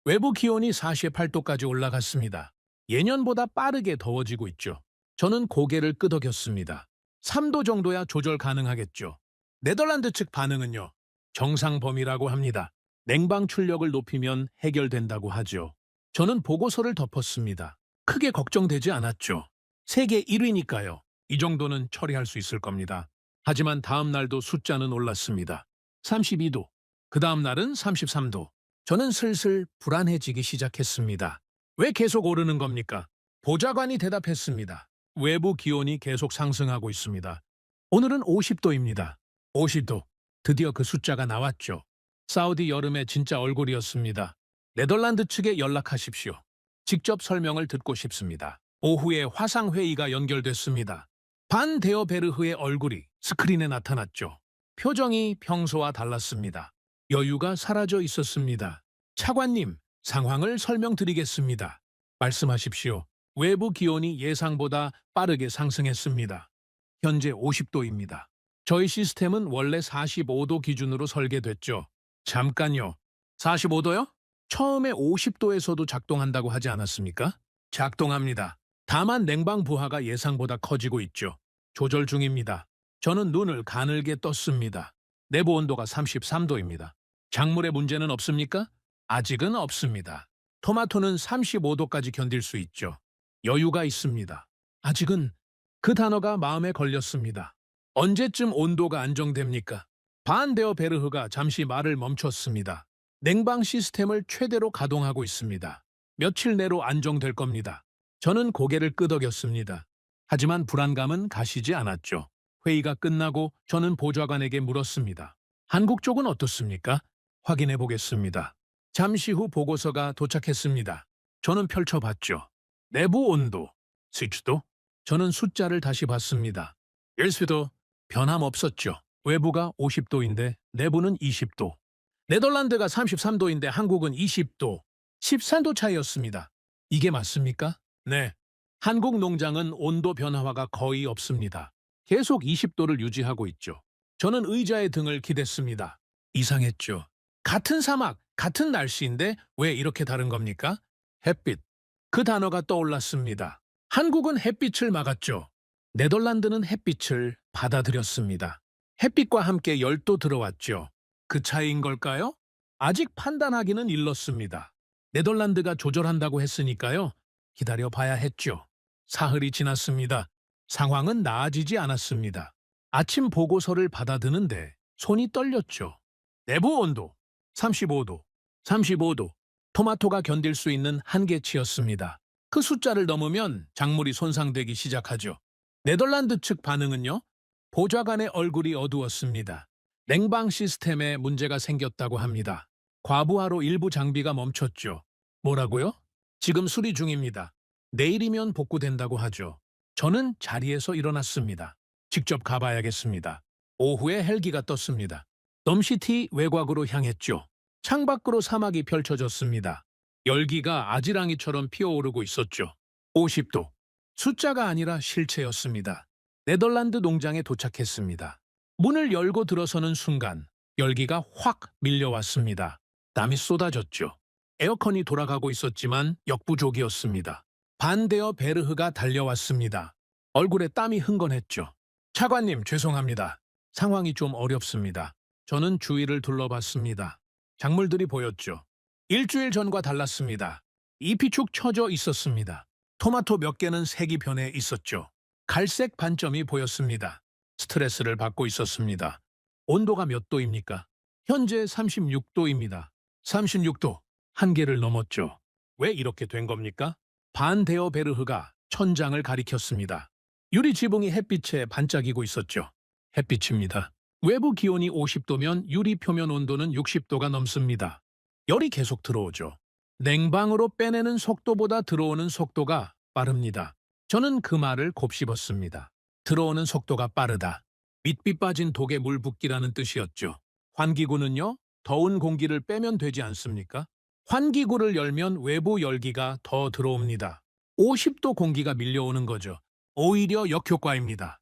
외부 기온이 48도까지 올라갔습니다. 예년보다 빠르게 더워지고 있죠. 저는 고개를 끄덕였습니다. 3도 정도야 조절 가능하겠죠. 네덜란드 측 반응은요. 정상 범위라고 합니다. 냉방 출력을 높이면 해결된다고 하죠. 저는 보고서를 덮었습니다. 크게 걱정되지 않았죠. 세계 1위니까요. 이 정도는 처리할 수 있을 겁니다. 하지만 다음 날도 숫자는 올랐습니다. 32도. 그 다음 날은 33도. 저는 슬슬 불안해지기 시작했습니다. 왜 계속 오르는 겁니까? 보좌관이 대답했습니다. 외부 기온이 계속 상승하고 있습니다. 오늘은 50도입니다. 50도. 드디어 그 숫자가 나왔죠. 사우디 여름의 진짜 얼굴이었습니다. 네덜란드 측에 연락하십시오. 직접 설명을 듣고 싶습니다. 오후에 화상회의가 연결됐습니다. 반 데어베르흐의 얼굴이 스크린에 나타났죠. 표정이 평소와 달랐습니다. 여유가 사라져 있었습니다. 차관님, 상황을 설명드리겠습니다. 말씀하십시오. 외부 기온이 예상보다 빠르게 상승했습니다. 현재 50도입니다. 저희 시스템은 원래 45도 기준으로 설계됐죠. 잠깐요. 45도요? 처음에 50도에서도 작동한다고 하지 않았습니까? 작동합니다. 다만 냉방 부하가 예상보다 커지고 있죠. 조절 중입니다. 저는 눈을 가늘게 떴습니다. 내부 온도가 33도입니다. 작물에 문제는 없습니까? 아직은 없습니다. 토마토는 35도까지 견딜 수 있죠. 여유가 있습니다. 아직은 그 단어가 마음에 걸렸습니다. 언제쯤 온도가 안정됩니까? 반 데어베르흐가 잠시 말을 멈췄습니다. 냉방 시스템을 최대로 가동하고 있습니다. 며칠 내로 안정될 겁니다. 저는 고개를 끄덕였습니다. 하지만 불안감은 가시지 않았죠. 회의가 끝나고 저는 보좌관에게 물었습니다. 한국 쪽은 어떻습니까? 확인해 보겠습니다. 잠시 후 보고서가 도착했습니다. 저는 펼쳐봤죠. 내부 온도, 스위치도. 저는 숫자를 다시 봤습니다. 일수도 변함없었죠. 외부가 50도인데 내부는 20도. 네덜란드가 33도인데 한국은 20도. 13도 차이였습니다. 이게 맞습니까? 네. 한국 농장은 온도 변화가 거의 없습니다. 계속 20도를 유지하고 있죠. 저는 의자의 등을 기댔습니다. 이상했죠. 같은 사막, 같은 날씨인데 왜 이렇게 다른 겁니까? 햇빛. 그 단어가 떠올랐습니다. 한국은 햇빛을 막았죠. 네덜란드는 햇빛을 받아들였습니다. 햇빛과 함께 열도 들어왔죠. 그 차이인 걸까요? 아직 판단하기는 일렀습니다. 네덜란드가 조절한다고 했으니까요. 기다려 봐야 했죠. 사흘이 지났습니다. 상황은 나아지지 않았습니다. 아침 보고서를 받아드는데 손이 떨렸죠. 내부 온도 35도, 35도. 토마토가 견딜 수 있는 한계치였습니다. 그 숫자를 넘으면 작물이 손상되기 시작하죠. 네덜란드 측 반응은요? 보좌관의 얼굴이 어두웠습니다. 냉방 시스템에 문제가 생겼다고 합니다. 과부하로 일부 장비가 멈췄죠. 뭐라고요? 지금 수리 중입니다. 내일이면 복구된다고 하죠. 저는 자리에서 일어났습니다. 직접 가봐야겠습니다. 오후에 헬기가 떴습니다. 덤시티 외곽으로 향했죠. 창밖으로 사막이 펼쳐졌습니다. 열기가 아지랑이처럼 피어오르고 있었죠. 50도. 숫자가 아니라 실체였습니다. 네덜란드 농장에 도착했습니다. 문을 열고 들어서는 순간 열기가 확 밀려왔습니다. 땀이 쏟아졌죠. 에어컨이 돌아가고 있었지만 역부족이었습니다. 반데어 베르흐가 달려왔습니다. 얼굴에 땀이 흥건했죠. 차관님, 죄송합니다. 상황이 좀 어렵습니다. 저는 주위를 둘러봤습니다. 작물들이 보였죠. 일주일 전과 달랐습니다. 잎이 축 처져 있었습니다. 토마토 몇 개는 색이 변해 있었죠. 갈색 반점이 보였습니다. 스트레스를 받고 있었습니다. 온도가 몇 도입니까? 현재 36도입니다. 36도. 한계를 넘었죠. 왜 이렇게 된 겁니까? 반데어 베르흐가 천장을 가리켰습니다. 유리 지붕이 햇빛에 반짝이고 있었죠. 햇빛입니다. 외부 기온이 50도면 유리 표면 온도는 60도가 넘습니다. 열이 계속 들어오죠. 냉방으로 빼내는 속도보다 들어오는 속도가 빠릅니다. 저는 그 말을 곱씹었습니다. 들어오는 속도가 빠르다. 밑비 빠진 독에 물 붓기라는 뜻이었죠. 환기구는요, 더운 공기를 빼면 되지 않습니까? 환기구를 열면 외부 열기가 더 들어옵니다. 50도 공기가 밀려오는 거죠. 오히려 역효과입니다.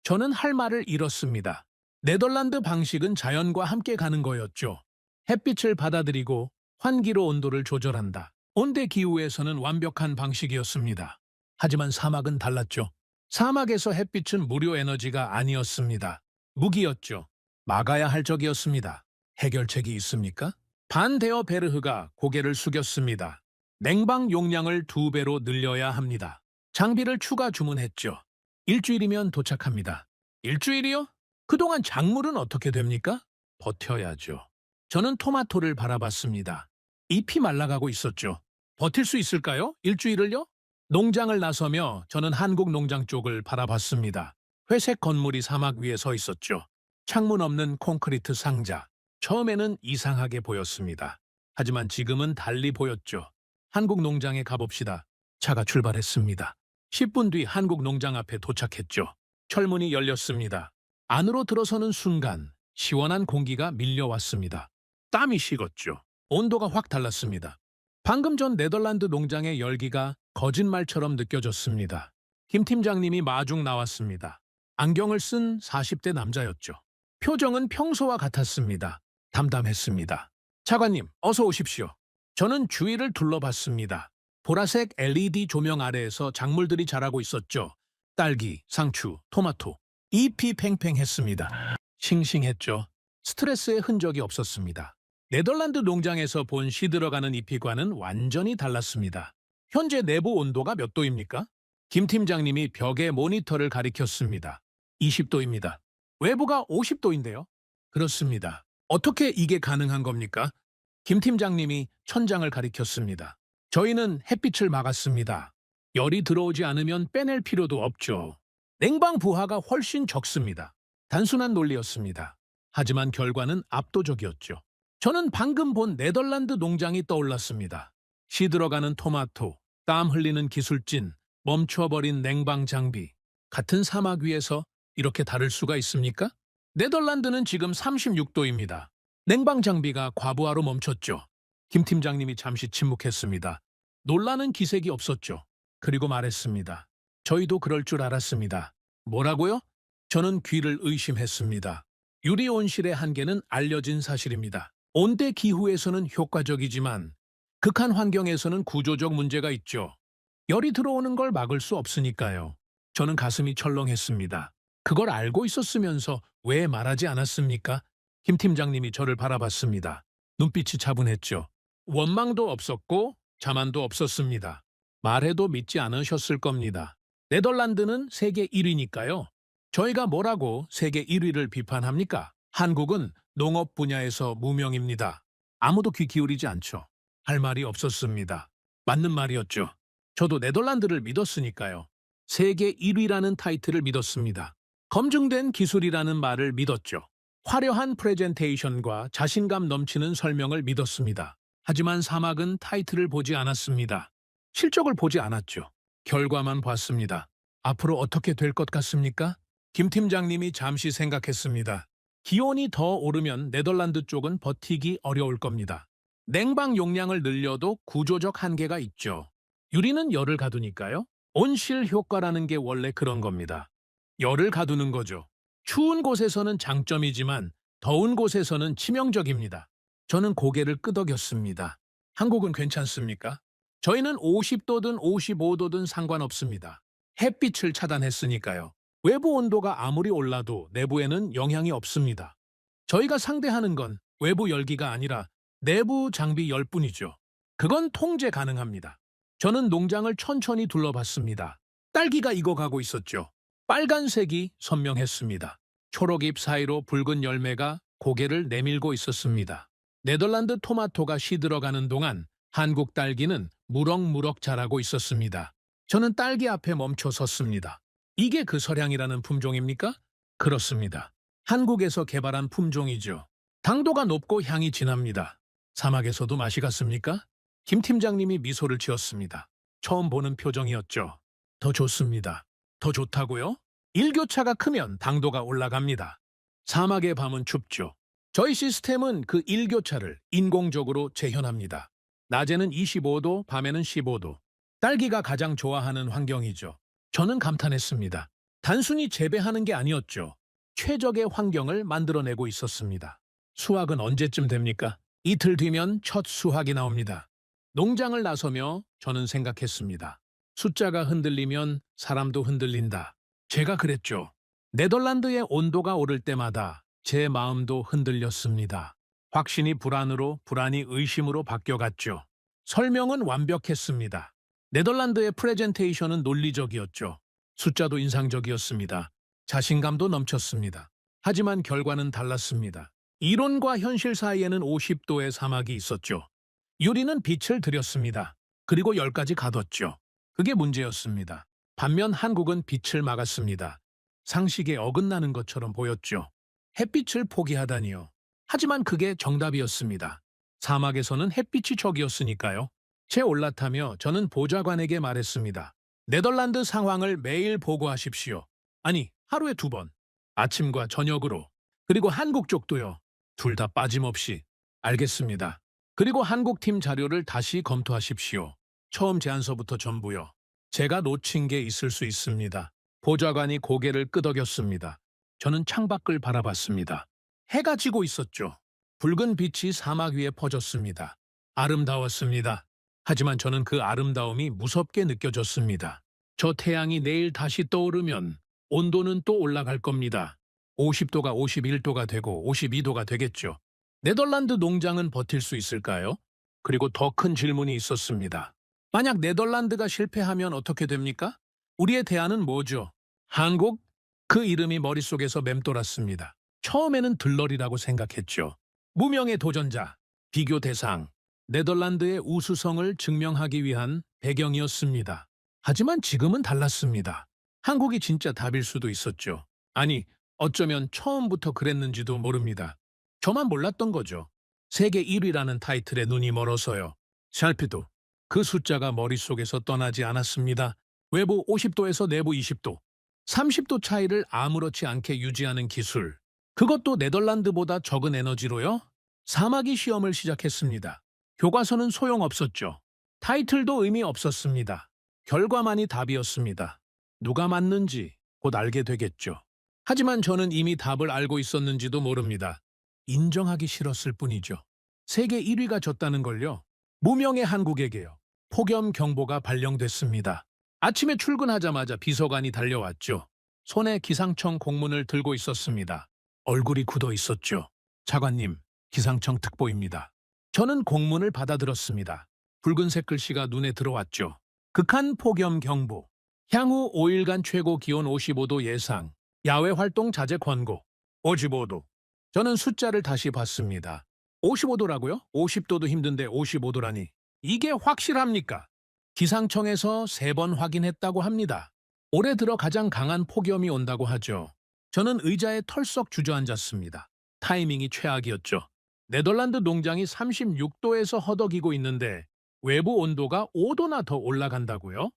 저는 할 말을 잃었습니다. 네덜란드 방식은 자연과 함께 가는 거였죠. 햇빛을 받아들이고 환기로 온도를 조절한다. 온대 기후에서는 완벽한 방식이었습니다. 하지만 사막은 달랐죠. 사막에서 햇빛은 무료 에너지가 아니었습니다. 무기였죠. 막아야 할 적이었습니다. 해결책이 있습니까? 반데어 베르흐가 고개를 숙였습니다. 냉방 용량을 2배로 늘려야 합니다. 장비를 추가 주문했죠. 일주일이면 도착합니다. 일주일이요? 그동안 작물은 어떻게 됩니까? 버텨야죠. 저는 토마토를 바라봤습니다. 잎이 말라가고 있었죠. 버틸 수 있을까요? 일주일을요? 농장을 나서며 저는 한국 농장 쪽을 바라봤습니다. 회색 건물이 사막 위에 서 있었죠. 창문 없는 콘크리트 상자. 처음에는 이상하게 보였습니다. 하지만 지금은 달리 보였죠. 한국 농장에 가봅시다. 차가 출발했습니다. 10분 뒤 한국 농장 앞에 도착했죠. 철문이 열렸습니다. 안으로 들어서는 순간 시원한 공기가 밀려왔습니다. 땀이 식었죠. 온도가 확 달랐습니다. 방금 전 네덜란드 농장의 열기가 거짓말처럼 느껴졌습니다. 김 팀장님이 마중 나왔습니다. 안경을 쓴 40대 남자였죠. 표정은 평소와 같았습니다. 담담했습니다. 차관님, 어서 오십시오. 저는 주위를 둘러봤습니다. 보라색 LED 조명 아래에서 작물들이 자라고 있었죠. 딸기, 상추, 토마토. 잎이 팽팽했습니다. 싱싱했죠. 스트레스의 흔적이 없었습니다. 네덜란드 농장에서 본 시들어가는 잎이과는 완전히 달랐습니다. 현재 내부 온도가 몇 도입니까? 김 팀장님이 벽에 모니터를 가리켰습니다. 20도입니다. 외부가 50도인데요? 그렇습니다. 어떻게 이게 가능한 겁니까? 김 팀장님이 천장을 가리켰습니다. 저희는 햇빛을 막았습니다. 열이 들어오지 않으면 빼낼 필요도 없죠. 냉방 부하가 훨씬 적습니다. 단순한 논리였습니다. 하지만 결과는 압도적이었죠. 저는 방금 본 네덜란드 농장이 떠올랐습니다. 시들어가는 토마토, 땀 흘리는 기술진, 멈춰버린 냉방 장비. 같은 사막 위에서 이렇게 다를 수가 있습니까? 네덜란드는 지금 36도입니다. 냉방 장비가 과부하로 멈췄죠. 김 팀장님이 잠시 침묵했습니다. 놀라는 기색이 없었죠. 그리고 말했습니다. 저희도 그럴 줄 알았습니다. 뭐라고요? 저는 귀를 의심했습니다. 유리 온실의 한계는 알려진 사실입니다. 온대 기후에서는 효과적이지만 극한 환경에서는 구조적 문제가 있죠. 열이 들어오는 걸 막을 수 없으니까요. 저는 가슴이 철렁했습니다. 그걸 알고 있었으면서 왜 말하지 않았습니까? 김 팀장님이 저를 바라봤습니다. 눈빛이 차분했죠. 원망도 없었고 자만도 없었습니다. 말해도 믿지 않으셨을 겁니다. 네덜란드는 세계 1위니까요. 저희가 뭐라고 세계 1위를 비판합니까? 한국은 농업 분야에서 무명입니다. 아무도 귀 기울이지 않죠. 할 말이 없었습니다. 맞는 말이었죠. 저도 네덜란드를 믿었으니까요. 세계 1위라는 타이틀을 믿었습니다. 검증된 기술이라는 말을 믿었죠. 화려한 프레젠테이션과 자신감 넘치는 설명을 믿었습니다. 하지만 사막은 타이틀을 보지 않았습니다. 실적을 보지 않았죠. 결과만 봤습니다. 앞으로 어떻게 될 것 같습니까? 김 팀장님이 잠시 생각했습니다. 기온이 더 오르면 네덜란드 쪽은 버티기 어려울 겁니다. 냉방 용량을 늘려도 구조적 한계가 있죠. 유리는 열을 가두니까요. 온실 효과라는 게 원래 그런 겁니다. 열을 가두는 거죠. 추운 곳에서는 장점이지만 더운 곳에서는 치명적입니다. 저는 고개를 끄덕였습니다. 한국은 괜찮습니까? 저희는 50도든 55도든 상관없습니다. 햇빛을 차단했으니까요. 외부 온도가 아무리 올라도 내부에는 영향이 없습니다. 저희가 상대하는 건 외부 열기가 아니라 내부 장비 열뿐이죠. 그건 통제 가능합니다. 저는 농장을 천천히 둘러봤습니다. 딸기가 익어가고 있었죠. 빨간색이 선명했습니다. 초록잎 사이로 붉은 열매가 고개를 내밀고 있었습니다. 네덜란드 토마토가 시들어가는 동안 한국 딸기는 무럭무럭 자라고 있었습니다. 저는 딸기 앞에 멈춰 섰습니다. 이게 그 서량이라는 품종입니까? 그렇습니다. 한국에서 개발한 품종이죠. 당도가 높고 향이 진합니다. 사막에서도 맛이 갔습니까? 김 팀장님이 미소를 지었습니다. 처음 보는 표정이었죠. 더 좋습니다. 더 좋다고요? 일교차가 크면 당도가 올라갑니다. 사막의 밤은 춥죠. 저희 시스템은 그 일교차를 인공적으로 재현합니다. 낮에는 25도, 밤에는 15도. 딸기가 가장 좋아하는 환경이죠. 저는 감탄했습니다. 단순히 재배하는 게 아니었죠. 최적의 환경을 만들어내고 있었습니다. 수확은 언제쯤 됩니까? 이틀 뒤면 첫 수확이 나옵니다. 농장을 나서며 저는 생각했습니다. 숫자가 흔들리면 사람도 흔들린다. 제가 그랬죠. 네덜란드의 온도가 오를 때마다 제 마음도 흔들렸습니다. 확신이 불안으로, 불안이 의심으로 바뀌어갔죠. 설명은 완벽했습니다. 네덜란드의 프레젠테이션은 논리적이었죠. 숫자도 인상적이었습니다. 자신감도 넘쳤습니다. 하지만 결과는 달랐습니다. 이론과 현실 사이에는 50도의 사막이 있었죠. 유리는 빛을 들였습니다. 그리고 10가지 가뒀죠. 그게 문제였습니다. 반면 한국은 빛을 막았습니다. 상식에 어긋나는 것처럼 보였죠. 햇빛을 포기하다니요. 하지만 그게 정답이었습니다. 사막에서는 햇빛이 적이었으니까요. 제 올라타며 저는 보좌관에게 말했습니다. 네덜란드 상황을 매일 보고하십시오. 아니, 하루에 2번. 아침과 저녁으로. 그리고 한국 쪽도요. 둘 다 빠짐없이. 알겠습니다. 그리고 한국팀 자료를 다시 검토하십시오. 처음 제안서부터 전부요. 제가 놓친 게 있을 수 있습니다. 보좌관이 고개를 끄덕였습니다. 저는 창밖을 바라봤습니다. 해가 지고 있었죠. 붉은 빛이 사막 위에 퍼졌습니다. 아름다웠습니다. 하지만 저는 그 아름다움이 무섭게 느껴졌습니다. 저 태양이 내일 다시 떠오르면 온도는 또 올라갈 겁니다. 50도가 51도가 되고 52도가 되겠죠. 네덜란드 농장은 버틸 수 있을까요? 그리고 더 큰 질문이 있었습니다. 만약 네덜란드가 실패하면 어떻게 됩니까? 우리의 대안은 뭐죠? 한국? 그 이름이 머릿속에서 맴돌았습니다. 처음에는 들러리라고 생각했죠. 무명의 도전자, 비교 대상, 네덜란드의 우수성을 증명하기 위한 배경이었습니다. 하지만 지금은 달랐습니다. 한국이 진짜 답일 수도 있었죠. 아니, 어쩌면 처음부터 그랬는지도 모릅니다. 저만 몰랐던 거죠. 세계 1위라는 타이틀에 눈이 멀어서요. 샬피도 그 숫자가 머릿속에서 떠나지 않았습니다. 외부 50도에서 내부 20도, 30도 차이를 아무렇지 않게 유지하는 기술. 그것도 네덜란드보다 적은 에너지로요. 사마귀 시험을 시작했습니다. 교과서는 소용없었죠. 타이틀도 의미 없었습니다. 결과만이 답이었습니다. 누가 맞는지 곧 알게 되겠죠. 하지만 저는 이미 답을 알고 있었는지도 모릅니다. 인정하기 싫었을 뿐이죠. 세계 1위가 졌다는 걸요. 무명의 한국에게요. 폭염 경보가 발령됐습니다. 아침에 출근하자마자 비서관이 달려왔죠. 손에 기상청 공문을 들고 있었습니다. 얼굴이 굳어 있었죠. 차관님, 기상청 특보입니다. 저는 공문을 받아들었습니다. 붉은색 글씨가 눈에 들어왔죠. 극한 폭염 경보. 향후 5일간 최고 기온 55도 예상. 야외 활동 자제 권고. 55도. 저는 숫자를 다시 봤습니다. 55도라고요? 50도도 힘든데 55도라니. 이게 확실합니까? 기상청에서 3번 확인했다고 합니다. 올해 들어 가장 강한 폭염이 온다고 하죠. 저는 의자에 털썩 주저앉았습니다. 타이밍이 최악이었죠. 네덜란드 농장이 36도에서 허덕이고 있는데 외부 온도가 5도나 더 올라간다고요?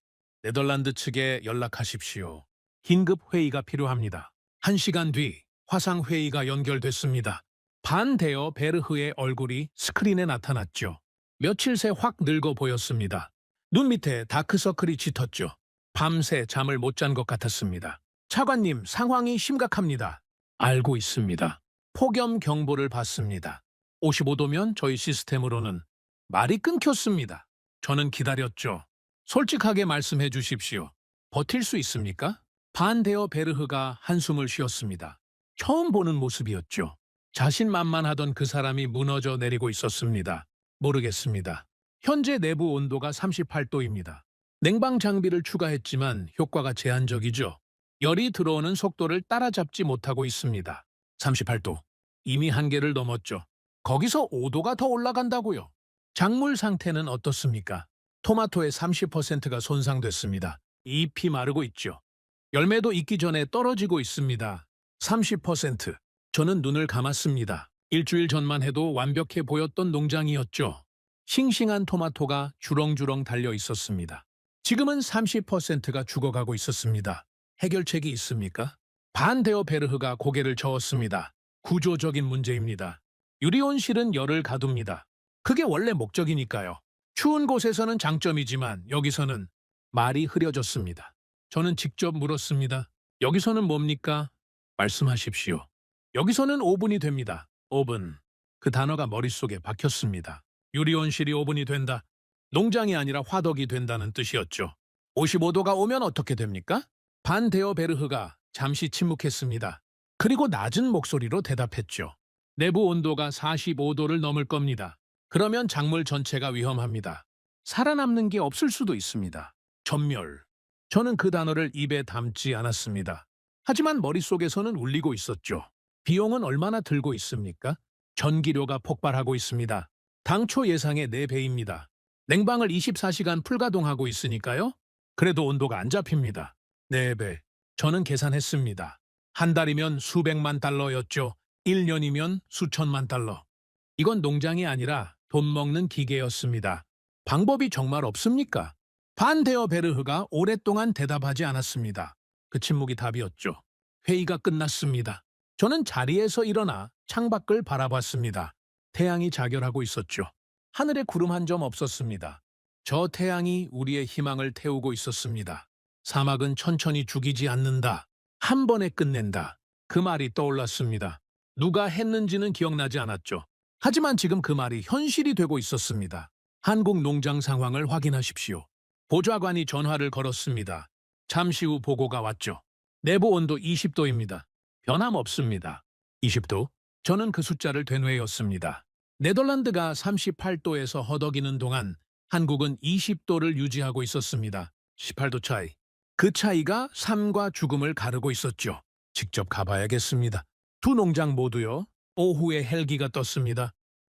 네덜란드 측에 연락하십시오. 긴급 회의가 필요합니다. 1시간 뒤 화상회의가 연결됐습니다. 반데어 베르흐의 얼굴이 스크린에 나타났죠. 며칠 새 확 늙어 보였습니다. 눈 밑에 다크서클이 짙었죠. 밤새 잠을 못 잔 것 같았습니다. 차관님, 상황이 심각합니다. 알고 있습니다. 폭염 경보를 받습니다. 55도면 저희 시스템으로는 말이 끊겼습니다. 저는 기다렸죠. 솔직하게 말씀해 주십시오. 버틸 수 있습니까? 반데어 베르흐가 한숨을 쉬었습니다. 처음 보는 모습이었죠. 자신만만하던 그 사람이 무너져 내리고 있었습니다. 모르겠습니다. 현재 내부 온도가 38도입니다. 냉방 장비를 추가했지만 효과가 제한적이죠. 열이 들어오는 속도를 따라잡지 못하고 있습니다. 38도. 이미 한계를 넘었죠. 거기서 5도가 더 올라간다고요. 작물 상태는 어떻습니까? 토마토의 30%가 손상됐습니다. 잎이 마르고 있죠. 열매도 익기 전에 떨어지고 있습니다. 30%. 저는 눈을 감았습니다. 일주일 전만 해도 완벽해 보였던 농장이었죠. 싱싱한 토마토가 주렁주렁 달려 있었습니다. 지금은 30%가 죽어가고 있었습니다. 해결책이 있습니까? 반데어 베르흐가 고개를 저었습니다. 구조적인 문제입니다. 유리온실은 열을 가둡니다. 그게 원래 목적이니까요. 추운 곳에서는 장점이지만 여기서는 말이 흐려졌습니다. 저는 직접 물었습니다. 여기서는 뭡니까? 말씀하십시오. 여기서는 오븐이 됩니다. 오븐. 그 단어가 머릿속에 박혔습니다. 유리온실이 오븐이 된다. 농장이 아니라 화덕이 된다는 뜻이었죠. 55도가 오면 어떻게 됩니까? 반 데어 베르흐가 잠시 침묵했습니다. 그리고 낮은 목소리로 대답했죠. 내부 온도가 45도를 넘을 겁니다. 그러면 작물 전체가 위험합니다. 살아남는 게 없을 수도 있습니다. 전멸. 저는 그 단어를 입에 담지 않았습니다. 하지만 머릿속에서는 울리고 있었죠. 비용은 얼마나 들고 있습니까? 전기료가 폭발하고 있습니다. 당초 예상의 4배입니다. 냉방을 24시간 풀가동하고 있으니까요. 그래도 온도가 안 잡힙니다. 4배. 저는 계산했습니다. 한 달이면 수백만 달러였죠. 1년이면 수천만 달러. 이건 농장이 아니라 돈 먹는 기계였습니다. 방법이 정말 없습니까? 반 데어 베르흐가 오랫동안 대답하지 않았습니다. 그 침묵이 답이었죠. 회의가 끝났습니다. 저는 자리에서 일어나 창밖을 바라봤습니다. 태양이 자결하고 있었죠. 하늘에 구름 한 점 없었습니다. 저 태양이 우리의 희망을 태우고 있었습니다. 사막은 천천히 죽이지 않는다. 한 번에 끝낸다. 그 말이 떠올랐습니다. 누가 했는지는 기억나지 않았죠. 하지만 지금 그 말이 현실이 되고 있었습니다. 한국 농장 상황을 확인하십시오. 보좌관이 전화를 걸었습니다. 잠시 후 보고가 왔죠. 내부 온도 20도입니다. 변함없습니다. 20도? 저는 그 숫자를 되뇌었습니다. 네덜란드가 38도에서 허덕이는 동안 한국은 20도를 유지하고 있었습니다. 18도 차이. 그 차이가 삶과 죽음을 가르고 있었죠. 직접 가봐야겠습니다. 두 농장 모두요. 오후에 헬기가 떴습니다.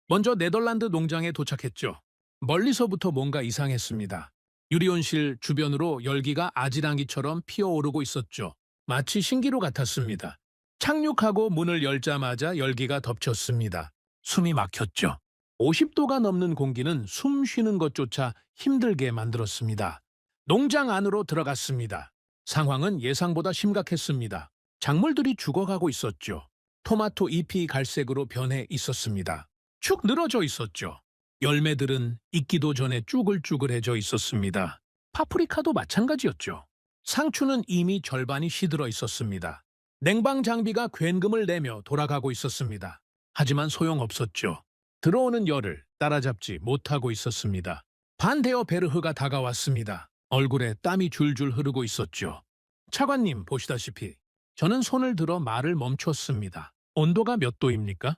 먼저 네덜란드 농장에 도착했죠. 멀리서부터 뭔가 이상했습니다. 유리온실 주변으로 열기가 아지랑이처럼 피어오르고 있었죠. 마치 신기루 같았습니다. 착륙하고 문을 열자마자 열기가 덮쳤습니다. 숨이 막혔죠. 50도가 넘는 공기는 숨 쉬는 것조차 힘들게 만들었습니다. 농장 안으로 들어갔습니다. 상황은 예상보다 심각했습니다. 작물들이 죽어가고 있었죠. 토마토 잎이 갈색으로 변해 있었습니다. 축 늘어져 있었죠. 열매들은 익기도 전에 쭈글쭈글해져 있었습니다. 파프리카도 마찬가지였죠. 상추는 이미 절반이 시들어 있었습니다. 냉방 장비가 굉금을 내며 돌아가고 있었습니다. 하지만 소용없었죠. 들어오는 열을 따라잡지 못하고 있었습니다. 반 데어 베르흐가 다가왔습니다. 얼굴에 땀이 줄줄 흐르고 있었죠. 차관님 보시다시피 저는 손을 들어 말을 멈췄습니다. 온도가 몇 도입니까?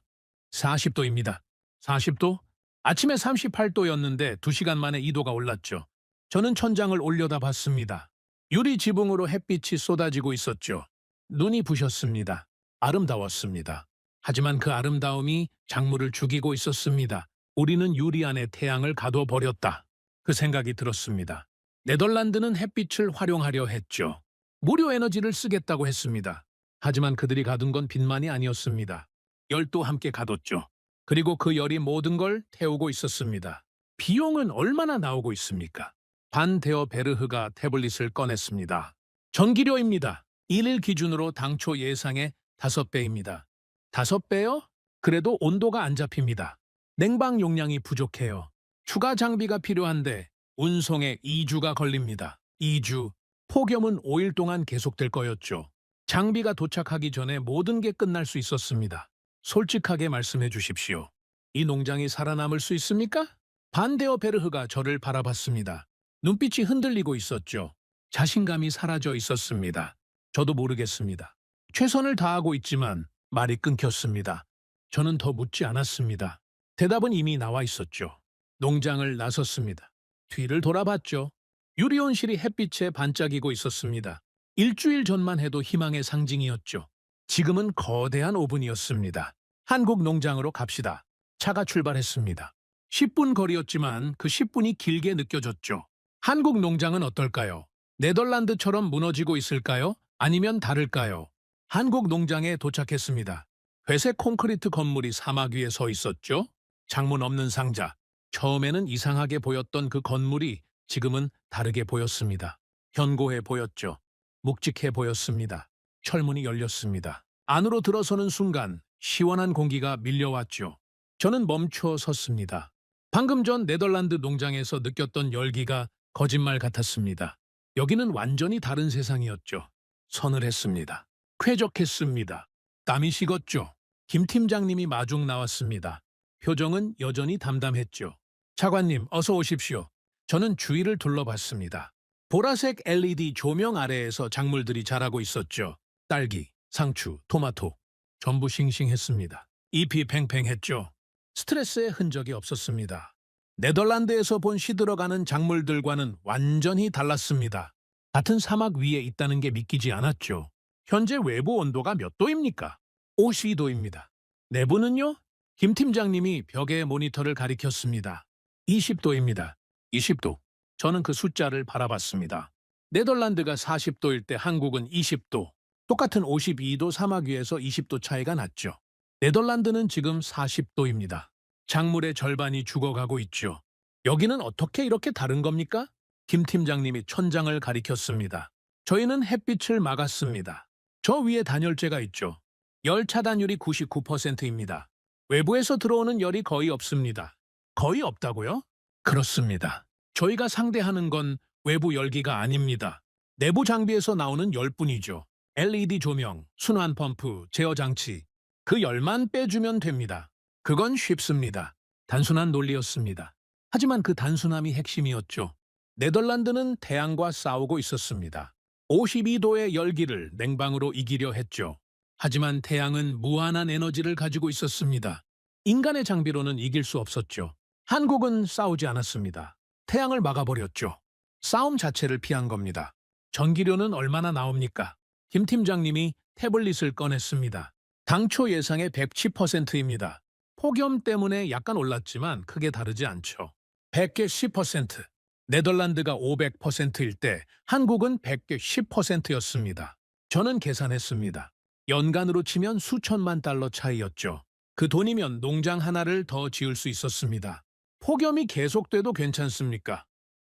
40도입니다. 40도? 아침에 38도였는데 2시간 만에 2도가 올랐죠. 저는 천장을 올려다 봤습니다. 유리 지붕으로 햇빛이 쏟아지고 있었죠. 눈이 부셨습니다. 아름다웠습니다. 하지만 그 아름다움이 작물을 죽이고 있었습니다. 우리는 유리 안에 태양을 가둬버렸다. 그 생각이 들었습니다. 네덜란드는 햇빛을 활용하려 했죠. 무료 에너지를 쓰겠다고 했습니다. 하지만 그들이 가둔 건 빛만이 아니었습니다. 열도 함께 가뒀죠. 그리고 그 열이 모든 걸 태우고 있었습니다. 비용은 얼마나 나오고 있습니까? 반 데어 베르흐가 태블릿을 꺼냈습니다. 전기료입니다. 1일 기준으로 당초 예상의 5배입니다. 5배요? 그래도 온도가 안 잡힙니다. 냉방 용량이 부족해요. 추가 장비가 필요한데 운송에 2주가 걸립니다. 2주. 폭염은 5일 동안 계속될 거였죠. 장비가 도착하기 전에 모든 게 끝날 수 있었습니다. 솔직하게 말씀해 주십시오. 이 농장이 살아남을 수 있습니까? 반 데어 베르흐가 저를 바라봤습니다. 눈빛이 흔들리고 있었죠. 자신감이 사라져 있었습니다. 저도 모르겠습니다. 최선을 다하고 있지만 말이 끊겼습니다. 저는 더 묻지 않았습니다. 대답은 이미 나와 있었죠. 농장을 나섰습니다. 뒤를 돌아봤죠. 유리온실이 햇빛에 반짝이고 있었습니다. 일주일 전만 해도 희망의 상징이었죠. 지금은 거대한 오븐이었습니다. 한국 농장으로 갑시다. 차가 출발했습니다. 10분 거리였지만 그 10분이 길게 느껴졌죠. 한국 농장은 어떨까요? 네덜란드처럼 무너지고 있을까요? 아니면 다를까요? 한국 농장에 도착했습니다. 회색 콘크리트 건물이 사막 위에 서 있었죠. 창문 없는 상자. 처음에는 이상하게 보였던 그 건물이 지금은 다르게 보였습니다. 견고해 보였죠. 묵직해 보였습니다. 철문이 열렸습니다. 안으로 들어서는 순간 시원한 공기가 밀려왔죠. 저는 멈춰 섰습니다. 방금 전 네덜란드 농장에서 느꼈던 열기가 거짓말 같았습니다. 여기는 완전히 다른 세상이었죠. 서늘했습니다. 쾌적했습니다. 땀이 식었죠. 김 팀장님이 마중 나왔습니다. 표정은 여전히 담담했죠. 차관님, 어서 오십시오. 저는 주위를 둘러봤습니다. 보라색 LED 조명 아래에서 작물들이 자라고 있었죠. 딸기, 상추, 토마토. 전부 싱싱했습니다. 잎이 팽팽했죠. 스트레스의 흔적이 없었습니다. 네덜란드에서 본 시들어가는 작물들과는 완전히 달랐습니다. 같은 사막 위에 있다는 게 믿기지 않았죠. 현재 외부 온도가 몇 도입니까? 52도입니다. 내부는요? 김 팀장님이 벽에 모니터를 가리켰습니다. 20도입니다. 20도. 저는 그 숫자를 바라봤습니다. 네덜란드가 40도일 때 한국은 20도. 똑같은 52도 사막 위에서 20도 차이가 났죠. 네덜란드는 지금 40도입니다. 작물의 절반이 죽어가고 있죠. 여기는 어떻게 이렇게 다른 겁니까? 김 팀장님이 천장을 가리켰습니다. 저희는 햇빛을 막았습니다. 저 위에 단열재가 있죠. 열 차단율이 99%입니다. 외부에서 들어오는 열이 거의 없습니다. 거의 없다고요? 그렇습니다. 저희가 상대하는 건 외부 열기가 아닙니다. 내부 장비에서 나오는 열뿐이죠. LED 조명, 순환 펌프, 제어 장치. 그 열만 빼주면 됩니다. 그건 쉽습니다. 단순한 논리였습니다. 하지만 그 단순함이 핵심이었죠. 네덜란드는 태양과 싸우고 있었습니다. 52도의 열기를 냉방으로 이기려 했죠. 하지만 태양은 무한한 에너지를 가지고 있었습니다. 인간의 장비로는 이길 수 없었죠. 한국은 싸우지 않았습니다. 태양을 막아버렸죠. 싸움 자체를 피한 겁니다. 전기료는 얼마나 나옵니까? 김 팀장님이 태블릿을 꺼냈습니다. 당초 예상의 110%입니다. 폭염 때문에 약간 올랐지만 크게 다르지 않죠. 100개 10%. 네덜란드가 500%일 때 한국은 100개 10%였습니다. 저는 계산했습니다. 연간으로 치면 수천만 달러 차이였죠. 그 돈이면 농장 하나를 더 지을 수 있었습니다. 폭염이 계속돼도 괜찮습니까?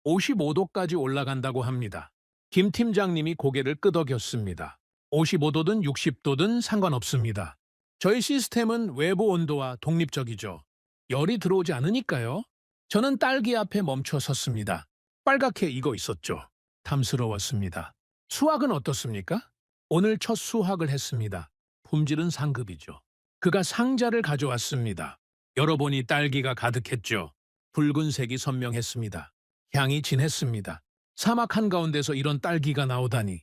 55도까지 올라간다고 합니다. 김 팀장님이 고개를 끄덕였습니다. 55도든 60도든 상관없습니다. 저희 시스템은 외부 온도와 독립적이죠. 열이 들어오지 않으니까요. 저는 딸기 앞에 멈춰 섰습니다. 빨갛게 익어 있었죠. 탐스러웠습니다. 수확은 어떻습니까? 오늘 첫 수확을 했습니다. 품질은 상급이죠. 그가 상자를 가져왔습니다. 열어보니 딸기가 가득했죠. 붉은색이 선명했습니다. 향이 진했습니다. 사막 한가운데서 이런 딸기가 나오다니.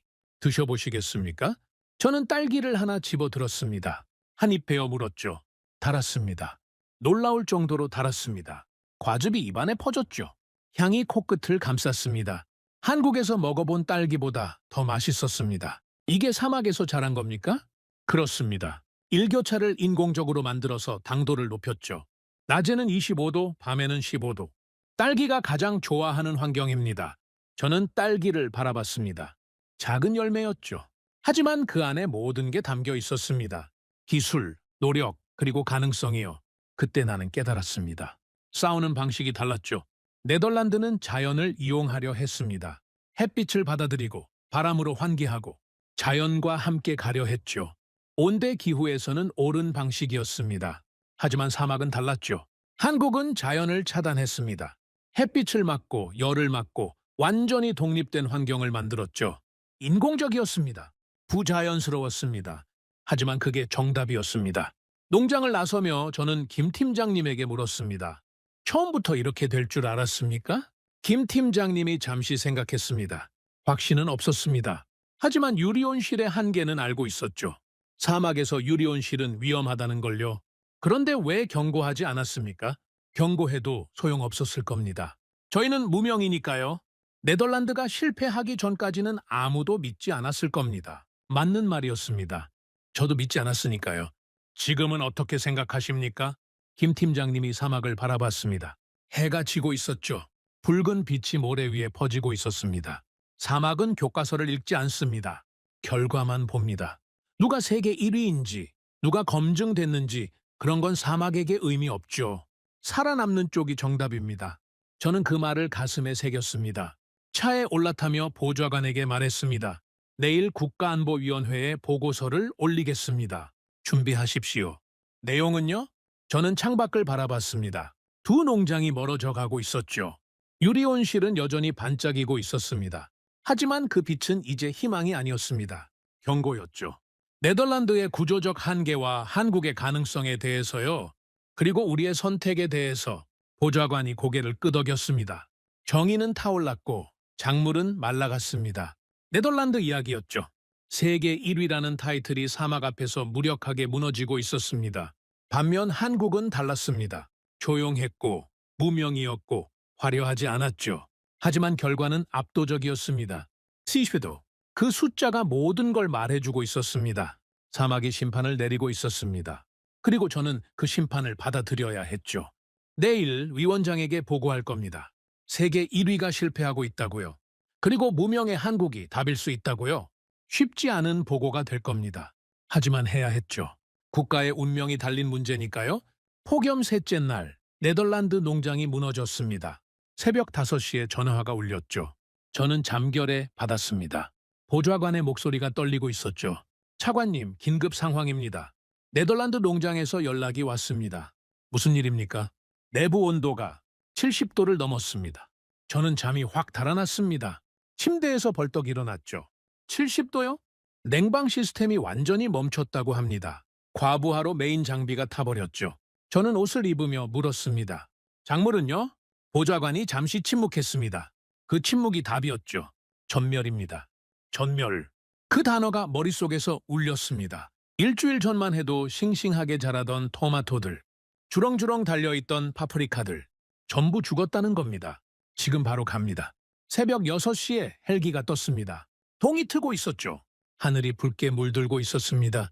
드셔보시겠습니까? 저는 딸기를 하나 집어들었습니다. 한 입 베어 물었죠. 달았습니다. 놀라울 정도로 달았습니다. 과즙이 입안에 퍼졌죠. 향이 코끝을 감쌌습니다. 한국에서 먹어본 딸기보다 더 맛있었습니다. 이게 사막에서 자란 겁니까? 그렇습니다. 일교차를 인공적으로 만들어서 당도를 높였죠. 낮에는 25도, 밤에는 15도. 딸기가 가장 좋아하는 환경입니다. 저는 딸기를 바라봤습니다. 작은 열매였죠. 하지만 그 안에 모든 게 담겨 있었습니다. 기술, 노력, 그리고 가능성이요. 그때 나는 깨달았습니다. 싸우는 방식이 달랐죠. 네덜란드는 자연을 이용하려 했습니다. 햇빛을 받아들이고 바람으로 환기하고 자연과 함께 가려 했죠. 온대 기후에서는 옳은 방식이었습니다. 하지만 사막은 달랐죠. 한국은 자연을 차단했습니다. 햇빛을 막고 열을 막고 완전히 독립된 환경을 만들었죠. 인공적이었습니다. 부자연스러웠습니다. 하지만 그게 정답이었습니다. 농장을 나서며 저는 김 팀장님에게 물었습니다. 처음부터 이렇게 될 줄 알았습니까? 김 팀장님이 잠시 생각했습니다. 확신은 없었습니다. 하지만 유리온실의 한계는 알고 있었죠. 사막에서 유리온실은 위험하다는 걸요. 그런데 왜 경고하지 않았습니까? 경고해도 소용없었을 겁니다. 저희는 무명이니까요. 네덜란드가 실패하기 전까지는 아무도 믿지 않았을 겁니다. 맞는 말이었습니다. 저도 믿지 않았으니까요. 지금은 어떻게 생각하십니까? 김 팀장님이 사막을 바라봤습니다. 해가 지고 있었죠. 붉은 빛이 모래 위에 퍼지고 있었습니다. 사막은 교과서를 읽지 않습니다. 결과만 봅니다. 누가 세계 1위인지, 누가 검증됐는지 그런 건 사막에게 의미 없죠. 살아남는 쪽이 정답입니다. 저는 그 말을 가슴에 새겼습니다. 차에 올라타며 보좌관에게 말했습니다. 내일 국가안보위원회에 보고서를 올리겠습니다. 준비하십시오. 내용은요? 저는 창밖을 바라봤습니다. 두 농장이 멀어져 가고 있었죠. 유리온실은 여전히 반짝이고 있었습니다. 하지만 그 빛은 이제 희망이 아니었습니다. 경고였죠. 네덜란드의 구조적 한계와 한국의 가능성에 대해서요. 그리고 우리의 선택에 대해서 보좌관이 고개를 끄덕였습니다. 정의는 타올랐고 작물은 말라갔습니다. 네덜란드 이야기였죠. 세계 1위라는 타이틀이 사막 앞에서 무력하게 무너지고 있었습니다. 반면 한국은 달랐습니다. 조용했고 무명이었고 화려하지 않았죠. 하지만 결과는 압도적이었습니다. 시슈도 그 숫자가 모든 걸 말해주고 있었습니다. 사막이 심판을 내리고 있었습니다. 그리고 저는 그 심판을 받아들여야 했죠. 내일 위원장에게 보고할 겁니다. 세계 1위가 실패하고 있다고요. 그리고 무명의 한국이 답일 수 있다고요. 쉽지 않은 보고가 될 겁니다. 하지만 해야 했죠. 국가의 운명이 달린 문제니까요. 폭염 셋째 날 네덜란드 농장이 무너졌습니다. 새벽 5시에 전화가 울렸죠. 저는 잠결에 받았습니다. 보좌관의 목소리가 떨리고 있었죠. 차관님, 긴급 상황입니다. 네덜란드 농장에서 연락이 왔습니다. 무슨 일입니까? 내부 온도가 70도를 넘었습니다. 저는 잠이 확 달아났습니다. 침대에서 벌떡 일어났죠. 70도요? 냉방 시스템이 완전히 멈췄다고 합니다. 과부하로 메인 장비가 타버렸죠. 저는 옷을 입으며 물었습니다. 작물은요? 보좌관이 잠시 침묵했습니다. 그 침묵이 답이었죠. 전멸입니다. 전멸. 그 단어가 머릿속에서 울렸습니다. 일주일 전만 해도 싱싱하게 자라던 토마토들, 주렁주렁 달려있던 파프리카들, 전부 죽었다는 겁니다. 지금 바로 갑니다. 새벽 6시에 헬기가 떴습니다. 동이 트고 있었죠. 하늘이 붉게 물들고 있었습니다.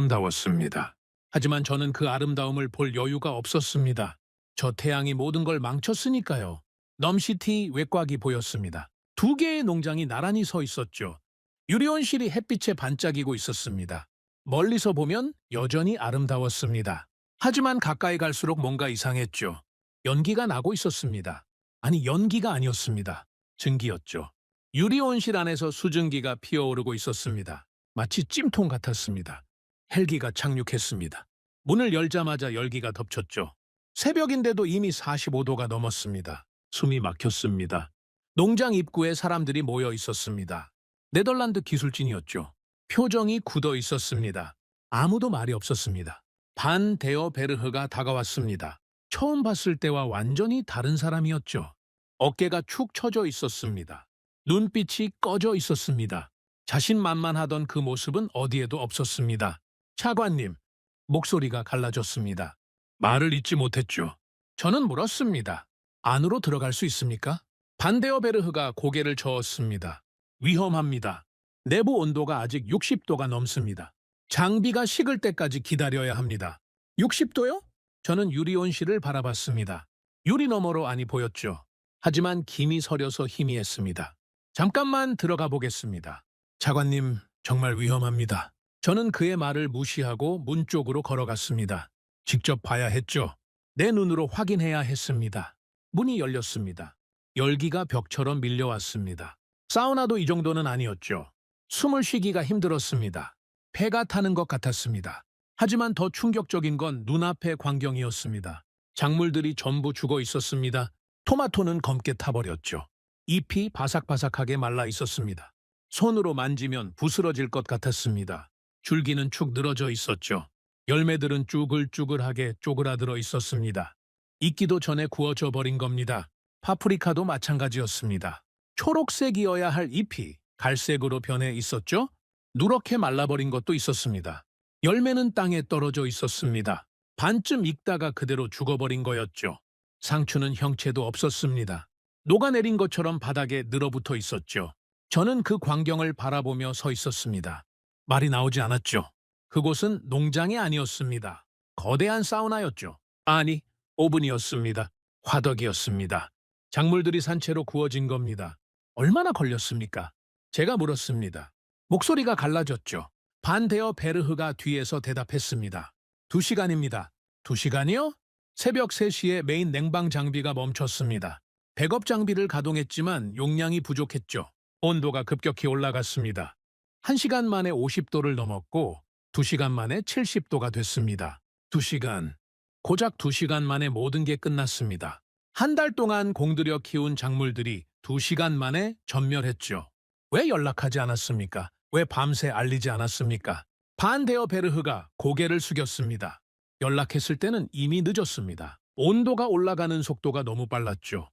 아름다웠습니다. 하지만 저는 그 아름다움을 볼 여유가 없었습니다. 저 태양이 모든 걸 망쳤으니까요. 넘시티 외곽이 보였습니다. 2개의 농장이 나란히 서 있었죠. 유리온실이 햇빛에 반짝이고 있었습니다. 멀리서 보면 여전히 아름다웠습니다. 하지만 가까이 갈수록 뭔가 이상했죠. 연기가 나고 있었습니다. 아니, 연기가 아니었습니다. 증기였죠. 유리온실 안에서 수증기가 피어오르고 있었습니다. 마치 찜통 같았습니다. 헬기가 착륙했습니다. 문을 열자마자 열기가 덮쳤죠. 새벽인데도 이미 45도가 넘었습니다. 숨이 막혔습니다. 농장 입구에 사람들이 모여 있었습니다. 네덜란드 기술진이었죠. 표정이 굳어 있었습니다. 아무도 말이 없었습니다. 반 데어 베르흐가 다가왔습니다. 처음 봤을 때와 완전히 다른 사람이었죠. 어깨가 축 처져 있었습니다. 눈빛이 꺼져 있었습니다. 자신만만하던 그 모습은 어디에도 없었습니다. 차관님, 목소리가 갈라졌습니다. 말을 잇지 못했죠. 저는 물었습니다. 안으로 들어갈 수 있습니까? 반데어 베르흐가 고개를 저었습니다. 위험합니다. 내부 온도가 아직 60도가 넘습니다. 장비가 식을 때까지 기다려야 합니다. 60도요? 저는 유리온실을 바라봤습니다. 유리 너머로 안이 보였죠. 하지만 김이 서려서 희미했습니다. 잠깐만 들어가 보겠습니다. 차관님, 정말 위험합니다. 저는 그의 말을 무시하고 문 쪽으로 걸어갔습니다. 직접 봐야 했죠. 내 눈으로 확인해야 했습니다. 문이 열렸습니다. 열기가 벽처럼 밀려왔습니다. 사우나도 이 정도는 아니었죠. 숨을 쉬기가 힘들었습니다. 폐가 타는 것 같았습니다. 하지만 더 충격적인 건 눈앞의 광경이었습니다. 작물들이 전부 죽어 있었습니다. 토마토는 검게 타버렸죠. 잎이 바삭바삭하게 말라 있었습니다. 손으로 만지면 부스러질 것 같았습니다. 줄기는 축 늘어져 있었죠. 열매들은 쭈글쭈글하게 쪼그라들어 있었습니다. 익기도 전에 구워져 버린 겁니다. 파프리카도 마찬가지였습니다. 초록색이어야 할 잎이 갈색으로 변해 있었죠. 누렇게 말라버린 것도 있었습니다. 열매는 땅에 떨어져 있었습니다. 반쯤 익다가 그대로 죽어버린 거였죠. 상추는 형체도 없었습니다. 녹아내린 것처럼 바닥에 늘어붙어 있었죠. 저는 그 광경을 바라보며 서 있었습니다. 말이 나오지 않았죠. 그곳은 농장이 아니었습니다. 거대한 사우나였죠. 아니, 오븐이었습니다. 화덕이었습니다. 작물들이 산채로 구워진 겁니다. 얼마나 걸렸습니까? 제가 물었습니다. 목소리가 갈라졌죠. 반데어 베르흐가 뒤에서 대답했습니다. 2시간입니다. 2시간이요? 새벽 3시에 메인 냉방 장비가 멈췄습니다. 백업 장비를 가동했지만 용량이 부족했죠. 온도가 급격히 올라갔습니다. 1시간 만에 50도를 넘었고 2시간 만에 70도가 됐습니다. 2시간. 고작 2시간 만에 모든 게 끝났습니다. 한 달 동안 공들여 키운 작물들이 2시간 만에 전멸했죠. 왜 연락하지 않았습니까? 왜 밤새 알리지 않았습니까? 반데어 베르흐가 고개를 숙였습니다. 연락했을 때는 이미 늦었습니다. 온도가 올라가는 속도가 너무 빨랐죠.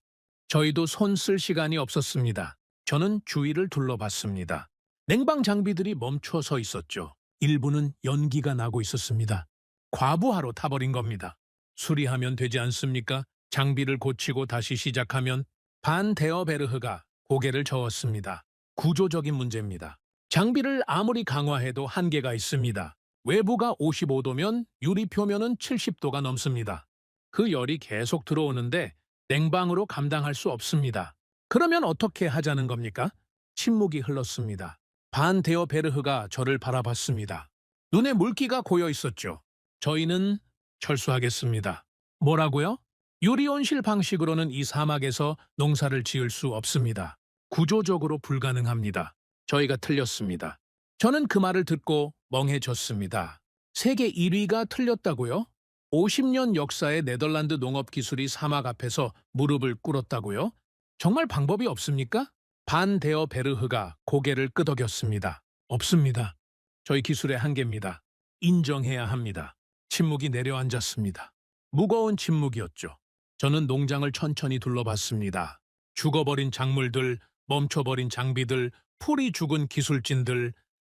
저희도 손 쓸 시간이 없었습니다. 저는 주위를 둘러봤습니다. 냉방 장비들이 멈춰 서 있었죠. 일부는 연기가 나고 있었습니다. 과부하로 타버린 겁니다. 수리하면 되지 않습니까? 장비를 고치고 다시 시작하면. 반 데어베르흐가 고개를 저었습니다. 구조적인 문제입니다. 장비를 아무리 강화해도 한계가 있습니다. 외부가 55도면 유리 표면은 70도가 넘습니다. 그 열이 계속 들어오는데 냉방으로 감당할 수 없습니다. 그러면 어떻게 하자는 겁니까? 침묵이 흘렀습니다. 반 데어베르흐가 저를 바라봤습니다. 눈에 물기가 고여 있었죠. 저희는 철수하겠습니다. 뭐라고요? 유리온실 방식으로는 이 사막에서 농사를 지을 수 없습니다. 구조적으로 불가능합니다. 저희가 틀렸습니다. 저는 그 말을 듣고 멍해졌습니다. 세계 1위가 틀렸다고요? 50년 역사의 네덜란드 농업 기술이 사막 앞에서 무릎을 꿇었다고요? 정말 방법이 없습니까? 반 데어 베르흐가 고개를 끄덕였습니다. 없습니다. 저희 기술의 한계입니다. 인정해야 합니다. 침묵이 내려앉았습니다. 무거운 침묵이었죠. 저는 농장을 천천히 둘러봤습니다. 죽어버린 작물들, 멈춰버린 장비들, 풀이 죽은 기술진들,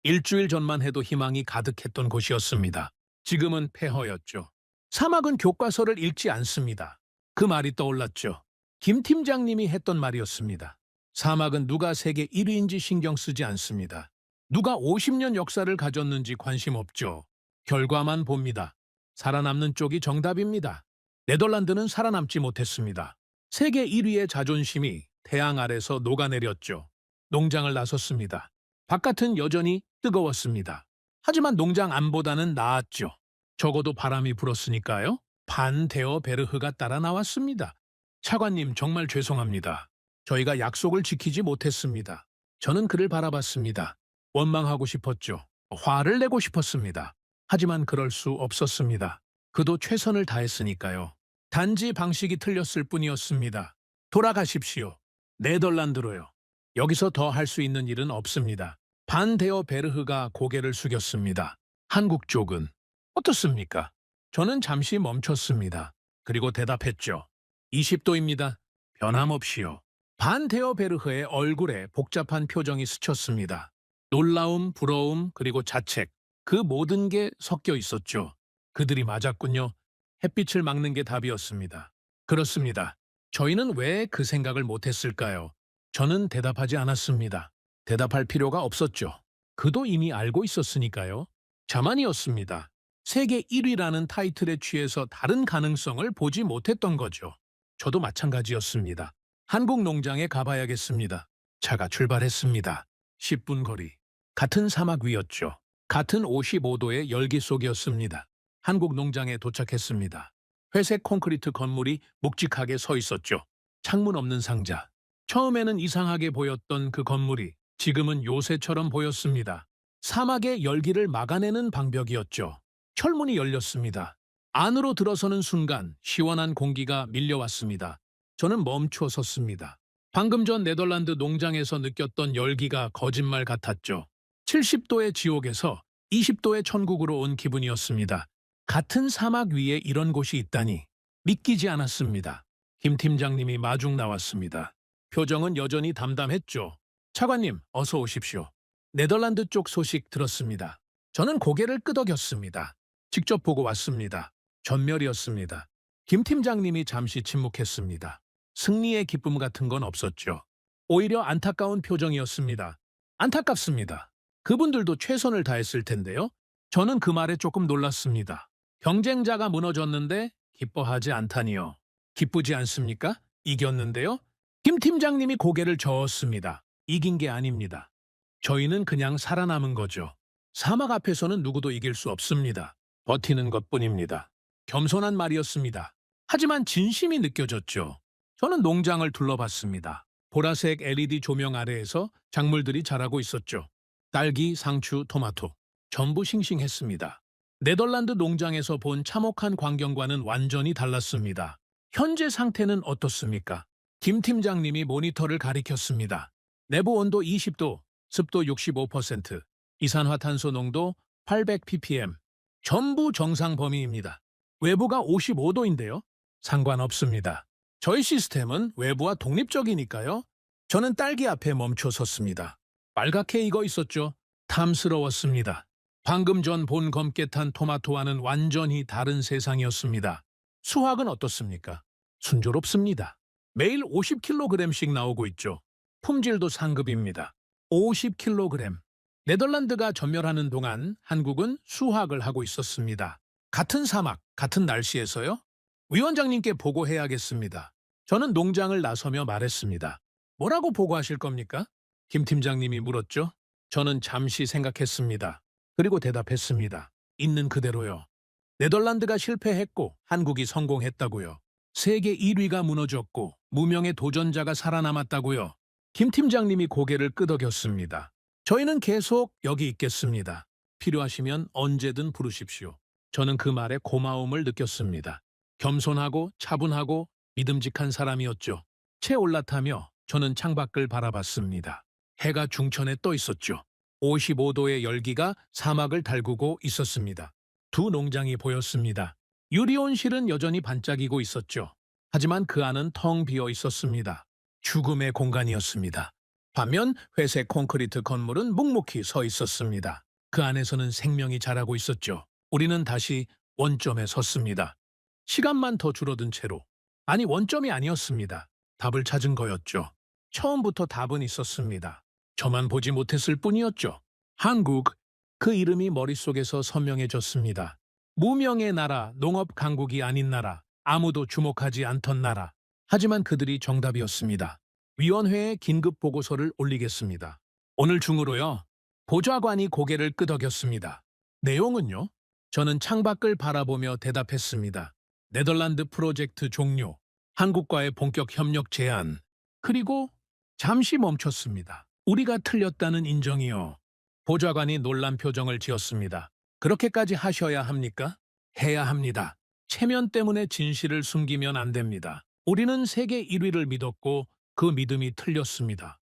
일주일 전만 해도 희망이 가득했던 곳이었습니다. 지금은 폐허였죠. 사막은 교과서를 읽지 않습니다. 그 말이 떠올랐죠. 김 팀장님이 했던 말이었습니다. 사막은 누가 세계 1위인지 신경 쓰지 않습니다. 누가 50년 역사를 가졌는지 관심 없죠. 결과만 봅니다. 살아남는 쪽이 정답입니다. 네덜란드는 살아남지 못했습니다. 세계 1위의 자존심이 태양 아래서 녹아내렸죠. 농장을 나섰습니다. 바깥은 여전히 뜨거웠습니다. 하지만 농장 안보다는 나았죠. 적어도 바람이 불었으니까요. 반 데어 베르흐가 따라 나왔습니다. 차관님, 정말 죄송합니다. 저희가 약속을 지키지 못했습니다. 저는 그를 바라봤습니다. 원망하고 싶었죠. 화를 내고 싶었습니다. 하지만 그럴 수 없었습니다. 그도 최선을 다했으니까요. 단지 방식이 틀렸을 뿐이었습니다. 돌아가십시오. 네덜란드로요. 여기서 더 할 수 있는 일은 없습니다. 반 데어 베르흐가 고개를 숙였습니다. 한국 쪽은 어떻습니까? 저는 잠시 멈췄습니다. 그리고 대답했죠. 20도입니다. 변함없이요. 반 데어 베르흐의 얼굴에 복잡한 표정이 스쳤습니다. 놀라움, 부러움, 그리고 자책, 그 모든 게 섞여 있었죠. 그들이 맞았군요. 햇빛을 막는 게 답이었습니다. 그렇습니다. 저희는 왜 그 생각을 못했을까요? 저는 대답하지 않았습니다. 대답할 필요가 없었죠. 그도 이미 알고 있었으니까요. 자만이었습니다. 세계 1위라는 타이틀에 취해서 다른 가능성을 보지 못했던 거죠. 저도 마찬가지였습니다. 한국 농장에 가봐야겠습니다. 차가 출발했습니다. 10분 거리. 같은 사막 위였죠. 같은 55도의 열기 속이었습니다. 한국 농장에 도착했습니다. 회색 콘크리트 건물이 묵직하게 서 있었죠. 창문 없는 상자. 처음에는 이상하게 보였던 그 건물이 지금은 요새처럼 보였습니다. 사막의 열기를 막아내는 방벽이었죠. 철문이 열렸습니다. 안으로 들어서는 순간 시원한 공기가 밀려왔습니다. 저는 멈춰 섰습니다. 방금 전 네덜란드 농장에서 느꼈던 열기가 거짓말 같았죠. 70도의 지옥에서 20도의 천국으로 온 기분이었습니다. 같은 사막 위에 이런 곳이 있다니 믿기지 않았습니다. 김 팀장님이 마중 나왔습니다. 표정은 여전히 담담했죠. 차관님, 어서 오십시오. 네덜란드 쪽 소식 들었습니다. 저는 고개를 끄덕였습니다. 직접 보고 왔습니다. 전멸이었습니다. 김 팀장님이 잠시 침묵했습니다. 승리의 기쁨 같은 건 없었죠. 오히려 안타까운 표정이었습니다. 안타깝습니다. 그분들도 최선을 다했을 텐데요. 저는 그 말에 조금 놀랐습니다. 경쟁자가 무너졌는데 기뻐하지 않다니요. 기쁘지 않습니까? 이겼는데요. 김 팀장님이 고개를 저었습니다. 이긴 게 아닙니다. 저희는 그냥 살아남은 거죠. 사막 앞에서는 누구도 이길 수 없습니다. 버티는 것뿐입니다. 겸손한 말이었습니다. 하지만 진심이 느껴졌죠. 저는 농장을 둘러봤습니다. 보라색 LED 조명 아래에서 작물들이 자라고 있었죠. 딸기, 상추, 토마토. 전부 싱싱했습니다. 네덜란드 농장에서 본 참혹한 광경과는 완전히 달랐습니다. 현재 상태는 어떻습니까? 김 팀장님이 모니터를 가리켰습니다. 내부 온도 20도, 습도 65%, 이산화탄소 농도 800 ppm. 전부 정상 범위입니다. 외부가 55도인데요. 상관없습니다. 저희 시스템은 외부와 독립적이니까요. 저는 딸기 앞에 멈춰 섰습니다. 빨갛게 익어 있었죠. 탐스러웠습니다. 방금 전 본 검게 탄 토마토와는 완전히 다른 세상이었습니다. 수확은 어떻습니까? 순조롭습니다. 매일 50kg씩 나오고 있죠. 품질도 상급입니다. 50kg. 네덜란드가 전멸하는 동안 한국은 수확을 하고 있었습니다. 같은 사막, 같은 날씨에서요? 위원장님께 보고해야겠습니다. 저는 농장을 나서며 말했습니다. 뭐라고 보고하실 겁니까? 김 팀장님이 물었죠. 저는 잠시 생각했습니다. 그리고 대답했습니다. 있는 그대로요. 네덜란드가 실패했고 한국이 성공했다고요. 세계 1위가 무너졌고 무명의 도전자가 살아남았다고요. 김 팀장님이 고개를 끄덕였습니다. 저희는 계속 여기 있겠습니다. 필요하시면 언제든 부르십시오. 저는 그 말에 고마움을 느꼈습니다. 겸손하고 차분하고 믿음직한 사람이었죠. 채 올라타며 저는 창밖을 바라봤습니다. 해가 중천에 떠 있었죠. 55도의 열기가 사막을 달구고 있었습니다. 두 농장이 보였습니다. 유리온실은 여전히 반짝이고 있었죠. 하지만 그 안은 텅 비어 있었습니다. 죽음의 공간이었습니다. 반면 회색 콘크리트 건물은 묵묵히 서 있었습니다. 그 안에서는 생명이 자라고 있었죠. 우리는 다시 원점에 섰습니다. 시간만 더 줄어든 채로. 아니, 원점이 아니었습니다. 답을 찾은 거였죠. 처음부터 답은 있었습니다. 저만 보지 못했을 뿐이었죠. 한국, 그 이름이 머릿속에서 선명해졌습니다. 무명의 나라, 농업 강국이 아닌 나라, 아무도 주목하지 않던 나라. 하지만 그들이 정답이었습니다. 위원회에 긴급 보고서를 올리겠습니다. 오늘 중으로요. 보좌관이 고개를 끄덕였습니다. 내용은요? 저는 창밖을 바라보며 대답했습니다. 네덜란드 프로젝트 종료, 한국과의 본격 협력 제안, 그리고 잠시 멈췄습니다. 우리가 틀렸다는 인정이요. 보좌관이 놀란 표정을 지었습니다. 그렇게까지 하셔야 합니까? 해야 합니다. 체면 때문에 진실을 숨기면 안 됩니다. 우리는 세계 1위를 믿었고 그 믿음이 틀렸습니다.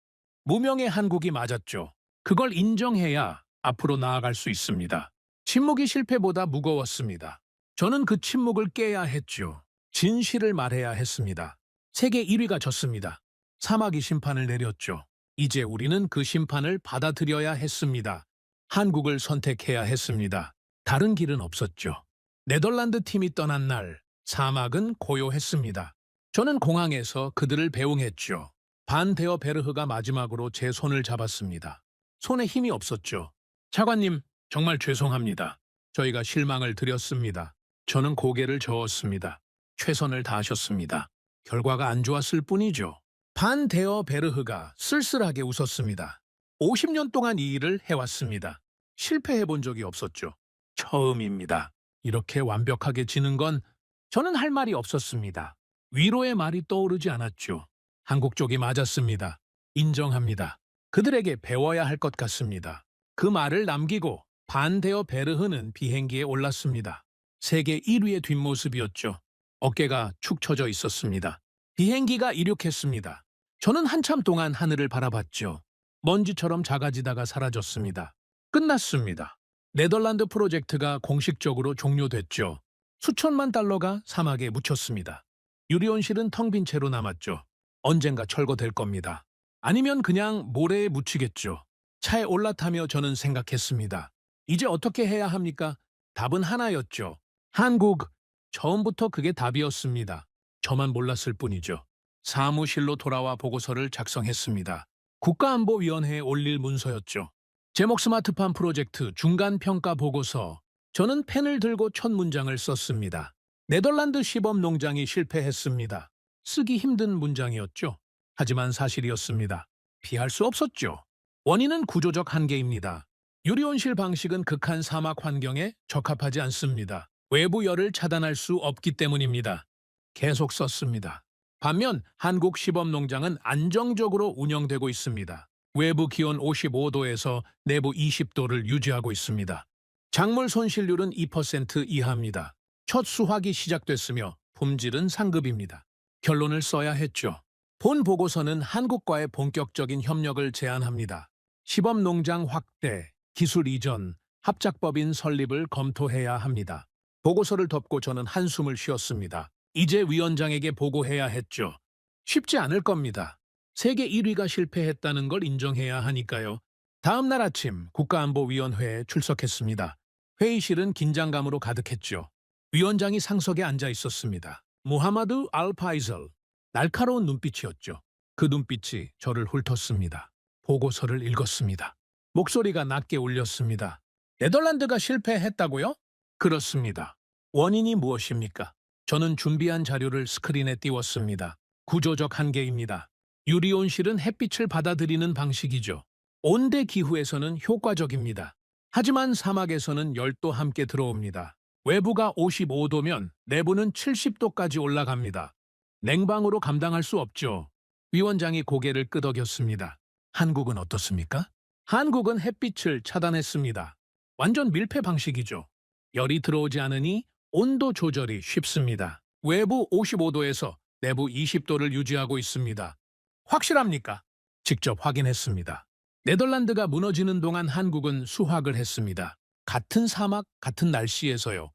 무명의 한국이 맞았죠. 그걸 인정해야 앞으로 나아갈 수 있습니다. 침묵이 실패보다 무거웠습니다. 저는 그 침묵을 깨야 했죠. 진실을 말해야 했습니다. 세계 1위가 졌습니다. 사막이 심판을 내렸죠. 이제 우리는 그 심판을 받아들여야 했습니다. 한국을 선택해야 했습니다. 다른 길은 없었죠. 네덜란드 팀이 떠난 날, 사막은 고요했습니다. 저는 공항에서 그들을 배웅했죠. 반 데어 베르흐가 마지막으로 제 손을 잡았습니다. 손에 힘이 없었죠. 차관님, 정말 죄송합니다. 저희가 실망을 드렸습니다. 저는 고개를 저었습니다. 최선을 다하셨습니다. 결과가 안 좋았을 뿐이죠. 반 데어 베르흐가 쓸쓸하게 웃었습니다. 50년 동안 이 일을 해왔습니다. 실패해 본 적이 없었죠. 처음입니다. 이렇게 완벽하게 지는 건 저는 할 말이 없었습니다. 위로의 말이 떠오르지 않았죠. 한국 쪽이 맞았습니다. 인정합니다. 그들에게 배워야 할 것 같습니다. 그 말을 남기고 반 데어 베르흐는 비행기에 올랐습니다. 세계 1위의 뒷모습이었죠. 어깨가 축 처져 있었습니다. 비행기가 이륙했습니다. 저는 한참 동안 하늘을 바라봤죠. 먼지처럼 작아지다가 사라졌습니다. 끝났습니다. 네덜란드 프로젝트가 공식적으로 종료됐죠. 수천만 달러가 사막에 묻혔습니다. 유리온실은 텅 빈 채로 남았죠. 언젠가 철거될 겁니다. 아니면 그냥 모래에 묻히겠죠. 차에 올라타며 저는 생각했습니다. 이제 어떻게 해야 합니까? 답은 하나였죠. 한국. 처음부터 그게 답이었습니다. 저만 몰랐을 뿐이죠. 사무실로 돌아와 보고서를 작성했습니다. 국가안보위원회에 올릴 문서였죠. 제목 스마트팜 프로젝트 중간평가 보고서. 저는 펜을 들고 첫 문장을 썼습니다. 네덜란드 시범 농장이 실패했습니다. 쓰기 힘든 문장이었죠. 하지만 사실이었습니다. 피할 수 없었죠. 원인은 구조적 한계입니다. 유리온실 방식은 극한 사막 환경에 적합하지 않습니다. 외부 열을 차단할 수 없기 때문입니다. 계속 썼습니다. 반면 한국 시범 농장은 안정적으로 운영되고 있습니다. 외부 기온 55도에서 내부 20도를 유지하고 있습니다. 작물 손실률은 2% 이하입니다. 첫 수확이 시작됐으며 품질은 상급입니다. 결론을 써야 했죠. 본 보고서는 한국과의 본격적인 협력을 제안합니다. 시범 농장 확대, 기술 이전, 합작법인 설립을 검토해야 합니다. 보고서를 덮고 저는 한숨을 쉬었습니다. 이제 위원장에게 보고해야 했죠. 쉽지 않을 겁니다. 세계 1위가 실패했다는 걸 인정해야 하니까요. 다음 날 아침 국가안보위원회에 출석했습니다. 회의실은 긴장감으로 가득했죠. 위원장이 상석에 앉아 있었습니다. 무하마드 알파이zel. 날카로운 눈빛이었죠. 그 눈빛이 저를 훑었습니다. 보고서를 읽었습니다. 목소리가 낮게 울렸습니다. 네덜란드가 실패했다고요? 그렇습니다. 원인이 무엇입니까? 저는 준비한 자료를 스크린에 띄웠습니다. 구조적 한계입니다. 유리온실은 햇빛을 받아들이는 방식이죠. 온대 기후에서는 효과적입니다. 하지만 사막에서는 열도 함께 들어옵니다. 외부가 55도면 내부는 70도까지 올라갑니다. 냉방으로 감당할 수 없죠. 위원장이 고개를 끄덕였습니다. 한국은 어떻습니까? 한국은 햇빛을 차단했습니다. 완전 밀폐 방식이죠. 열이 들어오지 않으니 온도 조절이 쉽습니다. 외부 55도에서 내부 20도를 유지하고 있습니다. 확실합니까? 직접 확인했습니다. 네덜란드가 무너지는 동안 한국은 수확을 했습니다. 같은 사막, 같은 날씨에서요.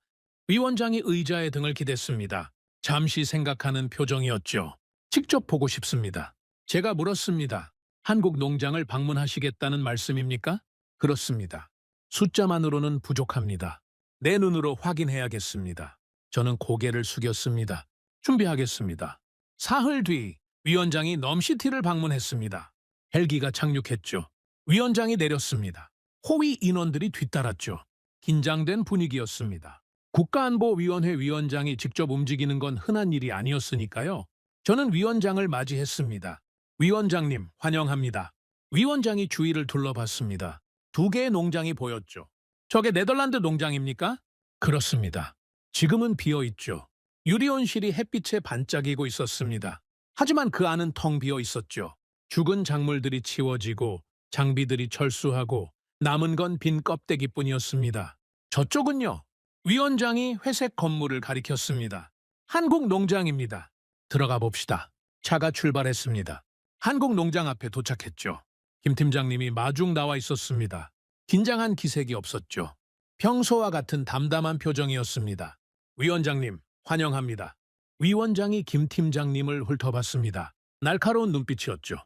위원장이 의자에 등을 기댔습니다. 잠시 생각하는 표정이었죠. 직접 보고 싶습니다. 제가 물었습니다. 한국 농장을 방문하시겠다는 말씀입니까? 그렇습니다. 숫자만으로는 부족합니다. 내 눈으로 확인해야겠습니다. 저는 고개를 숙였습니다. 준비하겠습니다. 사흘 뒤 위원장이 넘시티를 방문했습니다. 헬기가 착륙했죠. 위원장이 내렸습니다. 호위 인원들이 뒤따랐죠. 긴장된 분위기였습니다. 국가안보위원회 위원장이 직접 움직이는 건 흔한 일이 아니었으니까요. 저는 위원장을 맞이했습니다. 위원장님, 환영합니다. 위원장이 주위를 둘러봤습니다. 2개의 농장이 보였죠. 저게 네덜란드 농장입니까? 그렇습니다. 지금은 비어있죠. 유리온실이 햇빛에 반짝이고 있었습니다. 하지만 그 안은 텅 비어 있었죠. 죽은 작물들이 치워지고 장비들이 철수하고 남은 건 빈 껍데기뿐이었습니다. 저쪽은요. 위원장이 회색 건물을 가리켰습니다. 한국 농장입니다. 들어가 봅시다. 차가 출발했습니다. 한국 농장 앞에 도착했죠. 김 팀장님이 마중 나와 있었습니다. 긴장한 기색이 없었죠. 평소와 같은 담담한 표정이었습니다. 위원장님, 환영합니다. 위원장이 김 팀장님을 훑어봤습니다. 날카로운 눈빛이었죠.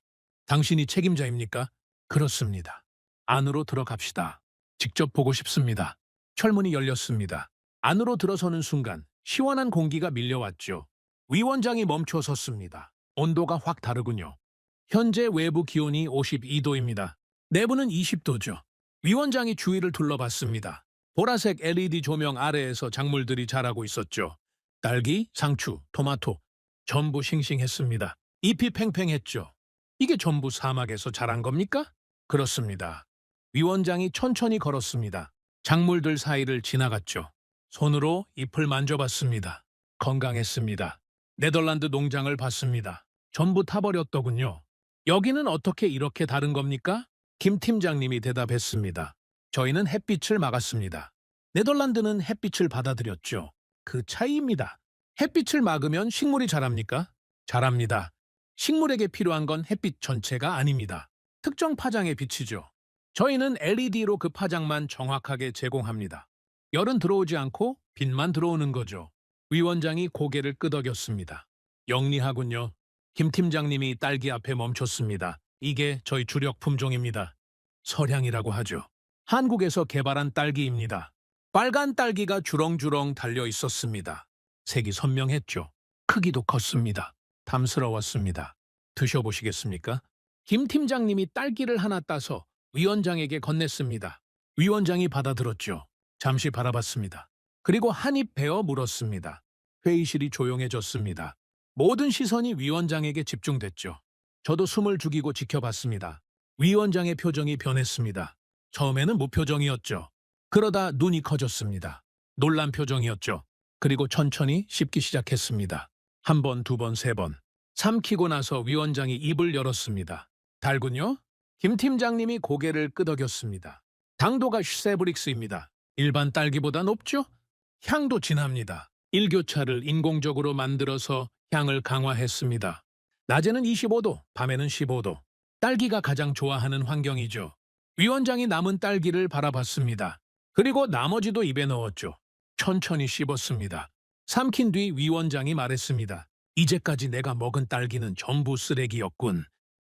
당신이 책임자입니까? 그렇습니다. 안으로 들어갑시다. 직접 보고 싶습니다. 철문이 열렸습니다. 안으로 들어서는 순간 시원한 공기가 밀려왔죠. 위원장이 멈춰 섰습니다. 온도가 확 다르군요. 현재 외부 기온이 52도입니다. 내부는 20도죠. 위원장이 주위를 둘러봤습니다. 보라색 LED 조명 아래에서 작물들이 자라고 있었죠. 딸기, 상추, 토마토, 전부 싱싱했습니다. 잎이 팽팽했죠. 이게 전부 사막에서 자란 겁니까? 그렇습니다. 위원장이 천천히 걸었습니다. 작물들 사이를 지나갔죠. 손으로 잎을 만져봤습니다. 건강했습니다. 네덜란드 농장을 봤습니다. 전부 타버렸더군요. 여기는 어떻게 이렇게 다른 겁니까? 김 팀장님이 대답했습니다. 저희는 햇빛을 막았습니다. 네덜란드는 햇빛을 받아들였죠. 그 차이입니다. 햇빛을 막으면 식물이 자랍니까? 자랍니다. 식물에게 필요한 건 햇빛 전체가 아닙니다. 특정 파장의 빛이죠. 저희는 LED로 그 파장만 정확하게 제공합니다. 열은 들어오지 않고 빛만 들어오는 거죠. 위원장이 고개를 끄덕였습니다. 영리하군요. 김 팀장님이 딸기 앞에 멈췄습니다. 이게 저희 주력 품종입니다. 서량이라고 하죠. 한국에서 개발한 딸기입니다. 빨간 딸기가 주렁주렁 달려 있었습니다. 색이 선명했죠. 크기도 컸습니다. 탐스러웠습니다. 드셔보시겠습니까? 김 팀장님이 딸기를 하나 따서 위원장에게 건넸습니다. 위원장이 받아들었죠. 잠시 바라봤습니다. 그리고 한 입 베어 물었습니다. 회의실이 조용해졌습니다. 모든 시선이 위원장에게 집중됐죠. 저도 숨을 죽이고 지켜봤습니다. 위원장의 표정이 변했습니다. 처음에는 무표정이었죠. 그러다 눈이 커졌습니다. 놀란 표정이었죠. 그리고 천천히 씹기 시작했습니다. 1번, 2번, 3번. 삼키고 나서 위원장이 입을 열었습니다. 달군요? 김 팀장님이 고개를 끄덕였습니다. 당도가 슈세브릭스입니다. 일반 딸기보다 높죠? 향도 진합니다. 일교차를 인공적으로 만들어서 향을 강화했습니다. 낮에는 25도, 밤에는 15도. 딸기가 가장 좋아하는 환경이죠. 위원장이 남은 딸기를 바라봤습니다. 그리고 나머지도 입에 넣었죠. 천천히 씹었습니다. 삼킨 뒤 위원장이 말했습니다. 이제까지 내가 먹은 딸기는 전부 쓰레기였군.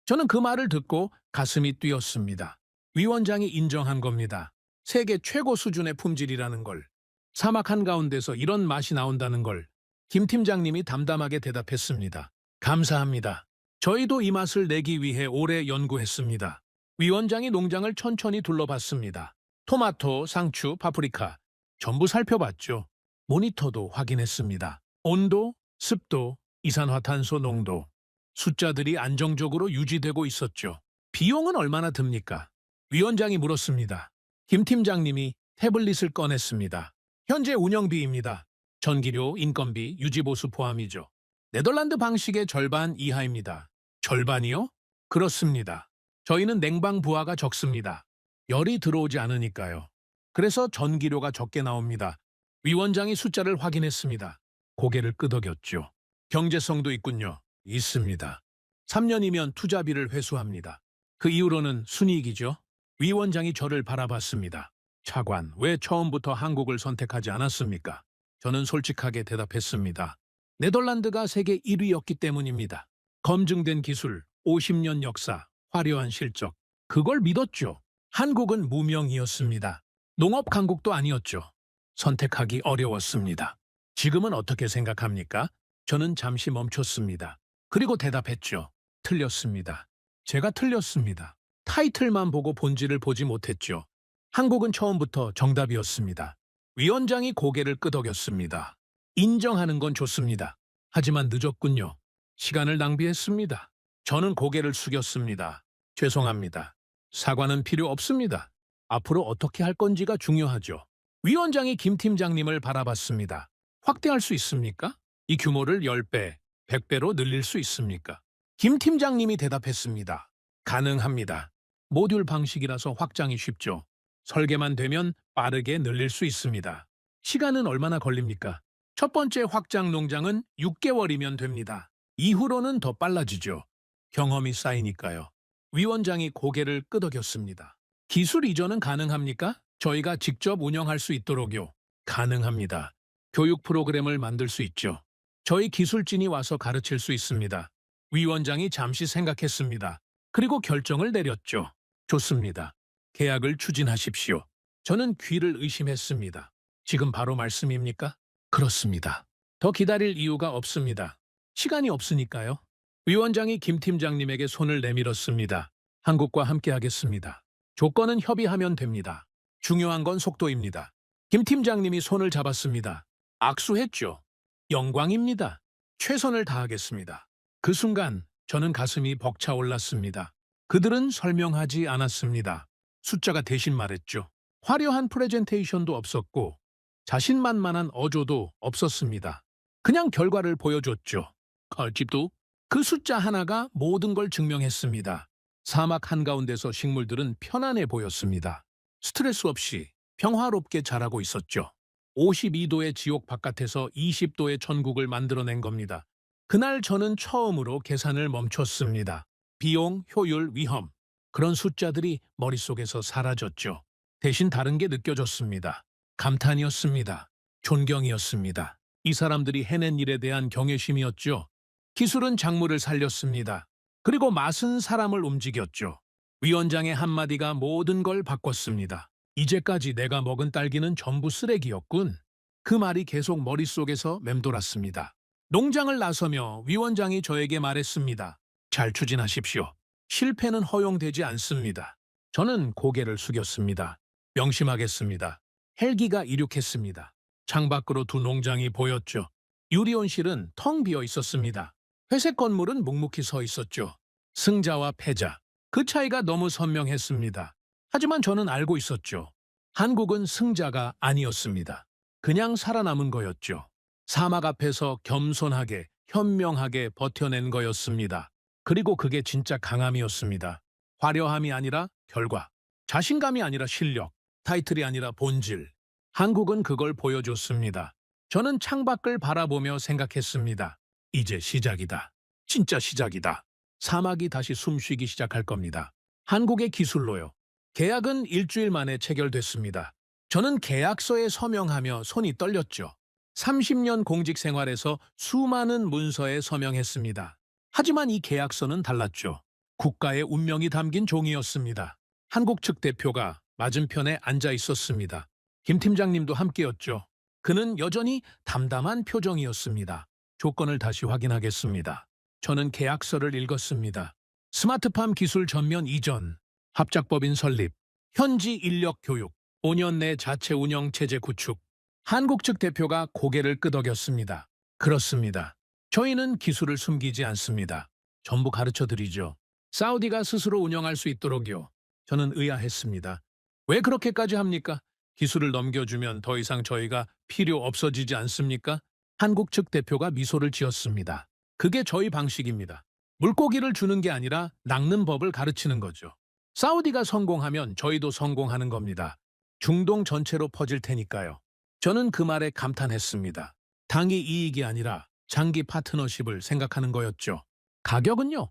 저는 그 말을 듣고 가슴이 뛰었습니다. 위원장이 인정한 겁니다. 세계 최고 수준의 품질이라는 걸. 사막 한가운데서 이런 맛이 나온다는 걸. 김 팀장님이 담담하게 대답했습니다. 감사합니다. 저희도 이 맛을 내기 위해 오래 연구했습니다. 위원장이 농장을 천천히 둘러봤습니다. 토마토, 상추, 파프리카 전부 살펴봤죠. 모니터도 확인했습니다. 온도, 습도, 이산화탄소 농도. 숫자들이 안정적으로 유지되고 있었죠. 비용은 얼마나 듭니까? 위원장이 물었습니다. 김 팀장님이 태블릿을 꺼냈습니다. 현재 운영비입니다. 전기료, 인건비, 유지보수 포함이죠. 네덜란드 방식의 절반 이하입니다. 절반이요? 그렇습니다. 저희는 냉방 부하가 적습니다. 열이 들어오지 않으니까요. 그래서 전기료가 적게 나옵니다. 위원장이 숫자를 확인했습니다. 고개를 끄덕였죠. 경제성도 있군요. 있습니다. 3년이면 투자비를 회수합니다. 그 이후로는 순이익이죠. 위원장이 저를 바라봤습니다. 차관, 왜 처음부터 한국을 선택하지 않았습니까? 저는 솔직하게 대답했습니다. 네덜란드가 세계 1위였기 때문입니다. 검증된 기술, 50년 역사, 화려한 실적. 그걸 믿었죠. 한국은 무명이었습니다. 농업 강국도 아니었죠. 선택하기 어려웠습니다. 지금은 어떻게 생각합니까? 저는 잠시 멈췄습니다. 그리고 대답했죠. 틀렸습니다. 제가 틀렸습니다. 타이틀만 보고 본질을 보지 못했죠. 한국은 처음부터 정답이었습니다. 위원장이 고개를 끄덕였습니다. 인정하는 건 좋습니다. 하지만 늦었군요. 시간을 낭비했습니다. 저는 고개를 숙였습니다. 죄송합니다. 사과는 필요 없습니다. 앞으로 어떻게 할 건지가 중요하죠. 위원장이 김 팀장님을 바라봤습니다. 확대할 수 있습니까? 이 규모를 10배, 100배로 늘릴 수 있습니까? 김 팀장님이 대답했습니다. 가능합니다. 모듈 방식이라서 확장이 쉽죠. 설계만 되면 빠르게 늘릴 수 있습니다. 시간은 얼마나 걸립니까? 첫 번째 확장 농장은 6개월이면 됩니다. 이후로는 더 빨라지죠. 경험이 쌓이니까요. 위원장이 고개를 끄덕였습니다. 기술 이전은 가능합니까? 저희가 직접 운영할 수 있도록요. 가능합니다. 교육 프로그램을 만들 수 있죠. 저희 기술진이 와서 가르칠 수 있습니다. 위원장이 잠시 생각했습니다. 그리고 결정을 내렸죠. 좋습니다. 계약을 추진하십시오. 저는 귀를 의심했습니다. 지금 바로 말씀입니까? 그렇습니다. 더 기다릴 이유가 없습니다. 시간이 없으니까요. 위원장이 김 팀장님에게 손을 내밀었습니다. 한국과 함께하겠습니다. 조건은 협의하면 됩니다. 중요한 건 속도입니다. 김 팀장님이 손을 잡았습니다. 악수했죠. 영광입니다. 최선을 다하겠습니다. 그 순간 저는 가슴이 벅차올랐습니다. 그들은 설명하지 않았습니다. 숫자가 대신 말했죠. 화려한 프레젠테이션도 없었고 자신만만한 어조도 없었습니다. 그냥 결과를 보여줬죠. 컬집도 그 숫자 하나가 모든 걸 증명했습니다. 사막 한가운데서 식물들은 편안해 보였습니다. 스트레스 없이 평화롭게 자라고 있었죠. 52도의 지옥 바깥에서 20도의 천국을 만들어낸 겁니다. 그날 저는 처음으로 계산을 멈췄습니다. 비용, 효율, 위험. 그런 숫자들이 머릿속에서 사라졌죠. 대신 다른 게 느껴졌습니다. 감탄이었습니다. 존경이었습니다. 이 사람들이 해낸 일에 대한 경외심이었죠. 기술은 작물을 살렸습니다. 그리고 맛은 사람을 움직였죠. 위원장의 한마디가 모든 걸 바꿨습니다. 이제까지 내가 먹은 딸기는 전부 쓰레기였군. 그 말이 계속 머릿속에서 맴돌았습니다. 농장을 나서며 위원장이 저에게 말했습니다. 잘 추진하십시오. 실패는 허용되지 않습니다. 저는 고개를 숙였습니다. 명심하겠습니다. 헬기가 이륙했습니다. 창밖으로 두 농장이 보였죠. 유리온실은 텅 비어 있었습니다. 회색 건물은 묵묵히 서 있었죠. 승자와 패자. 그 차이가 너무 선명했습니다. 하지만 저는 알고 있었죠. 한국은 승자가 아니었습니다. 그냥 살아남은 거였죠. 사막 앞에서 겸손하게, 현명하게 버텨낸 거였습니다. 그리고 그게 진짜 강함이었습니다. 화려함이 아니라 결과, 자신감이 아니라 실력, 타이틀이 아니라 본질. 한국은 그걸 보여줬습니다. 저는 창밖을 바라보며 생각했습니다. 이제 시작이다. 진짜 시작이다. 사막이 다시 숨쉬기 시작할 겁니다. 한국의 기술로요. 계약은 일주일 만에 체결됐습니다. 저는 계약서에 서명하며 손이 떨렸죠. 30년 공직 생활에서 수많은 문서에 서명했습니다. 하지만 이 계약서는 달랐죠. 국가의 운명이 담긴 종이었습니다. 한국 측 대표가 맞은편에 앉아 있었습니다. 김 팀장님도 함께였죠. 그는 여전히 담담한 표정이었습니다. 조건을 다시 확인하겠습니다. 저는 계약서를 읽었습니다. 스마트팜 기술 전면 이전, 합작법인 설립, 현지 인력 교육, 5년 내 자체 운영 체제 구축. 한국 측 대표가 고개를 끄덕였습니다. 그렇습니다. 저희는 기술을 숨기지 않습니다. 전부 가르쳐 드리죠. 사우디가 스스로 운영할 수 있도록요. 저는 의아했습니다. 왜 그렇게까지 합니까? 기술을 넘겨주면 더 이상 저희가 필요 없어지지 않습니까? 한국 측 대표가 미소를 지었습니다. 그게 저희 방식입니다. 물고기를 주는 게 아니라 낚는 법을 가르치는 거죠. 사우디가 성공하면 저희도 성공하는 겁니다. 중동 전체로 퍼질 테니까요. 저는 그 말에 감탄했습니다. 당이 이익이 아니라 장기 파트너십을 생각하는 거였죠. 가격은요?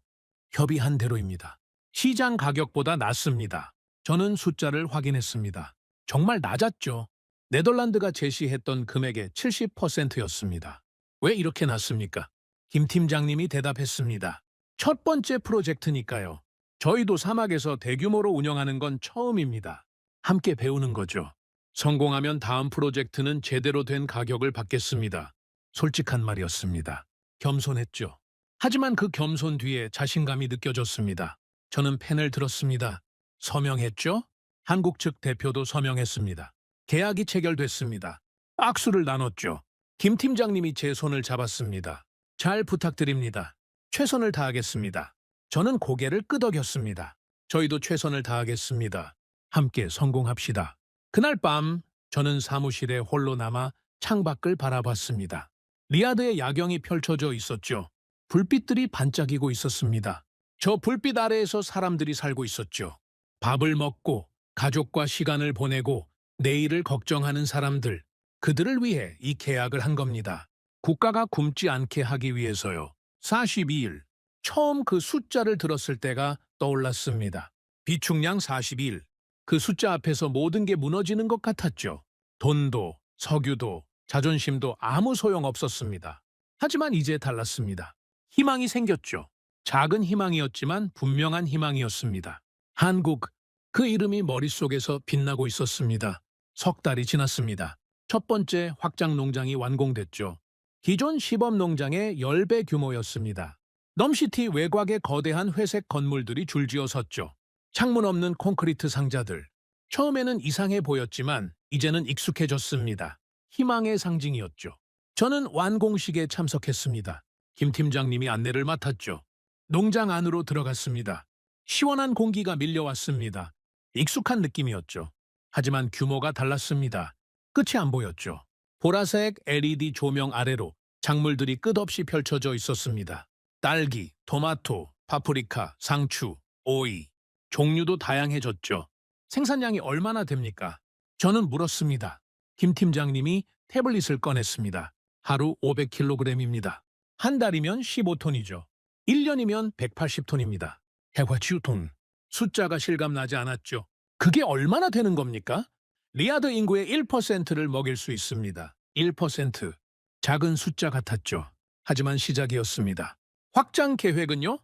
협의한 대로입니다. 시장 가격보다 낮습니다. 저는 숫자를 확인했습니다. 정말 낮았죠. 네덜란드가 제시했던 금액의 70%였습니다. 왜 이렇게 낮습니까? 김 팀장님이 대답했습니다. 첫 번째 프로젝트니까요. 저희도 사막에서 대규모로 운영하는 건 처음입니다. 함께 배우는 거죠. 성공하면 다음 프로젝트는 제대로 된 가격을 받겠습니다. 솔직한 말이었습니다. 겸손했죠. 하지만 그 겸손 뒤에 자신감이 느껴졌습니다. 저는 펜을 들었습니다. 서명했죠? 한국 측 대표도 서명했습니다. 계약이 체결됐습니다. 악수를 나눴죠. 김 팀장님이 제 손을 잡았습니다. 잘 부탁드립니다. 최선을 다하겠습니다. 저는 고개를 끄덕였습니다. 저희도 최선을 다하겠습니다. 함께 성공합시다. 그날 밤 저는 사무실에 홀로 남아 창밖을 바라봤습니다. 리야드의 야경이 펼쳐져 있었죠. 불빛들이 반짝이고 있었습니다. 저 불빛 아래에서 사람들이 살고 있었죠. 밥을 먹고 가족과 시간을 보내고 내일을 걱정하는 사람들. 그들을 위해 이 계약을 한 겁니다. 국가가 굶지 않게 하기 위해서요. 42일. 처음 그 숫자를 들었을 때가 떠올랐습니다. 비축량 42일. 그 숫자 앞에서 모든 게 무너지는 것 같았죠. 돈도, 석유도, 자존심도 아무 소용 없었습니다. 하지만 이제 달랐습니다. 희망이 생겼죠. 작은 희망이었지만 분명한 희망이었습니다. 한국, 그 이름이 머릿속에서 빛나고 있었습니다. 석 달이 지났습니다. 첫 번째 확장 농장이 완공됐죠. 기존 시범 농장의 10배 규모였습니다. 넘시티 외곽에 거대한 회색 건물들이 줄지어 섰죠. 창문 없는 콘크리트 상자들. 처음에는 이상해 보였지만 이제는 익숙해졌습니다. 희망의 상징이었죠. 저는 완공식에 참석했습니다. 김 팀장님이 안내를 맡았죠. 농장 안으로 들어갔습니다. 시원한 공기가 밀려왔습니다. 익숙한 느낌이었죠. 하지만 규모가 달랐습니다. 끝이 안 보였죠. 보라색 LED 조명 아래로 작물들이 끝없이 펼쳐져 있었습니다. 딸기, 토마토, 파프리카, 상추, 오이. 종류도 다양해졌죠. 생산량이 얼마나 됩니까? 저는 물었습니다. 김 팀장님이 태블릿을 꺼냈습니다. 하루 500kg입니다. 한 달이면 15톤이죠. 1년이면 180톤입니다. 해화치우톤. 숫자가 실감나지 않았죠. 그게 얼마나 되는 겁니까? 리야드 인구의 1%를 먹일 수 있습니다. 1%. 작은 숫자 같았죠. 하지만 시작이었습니다. 확장 계획은요?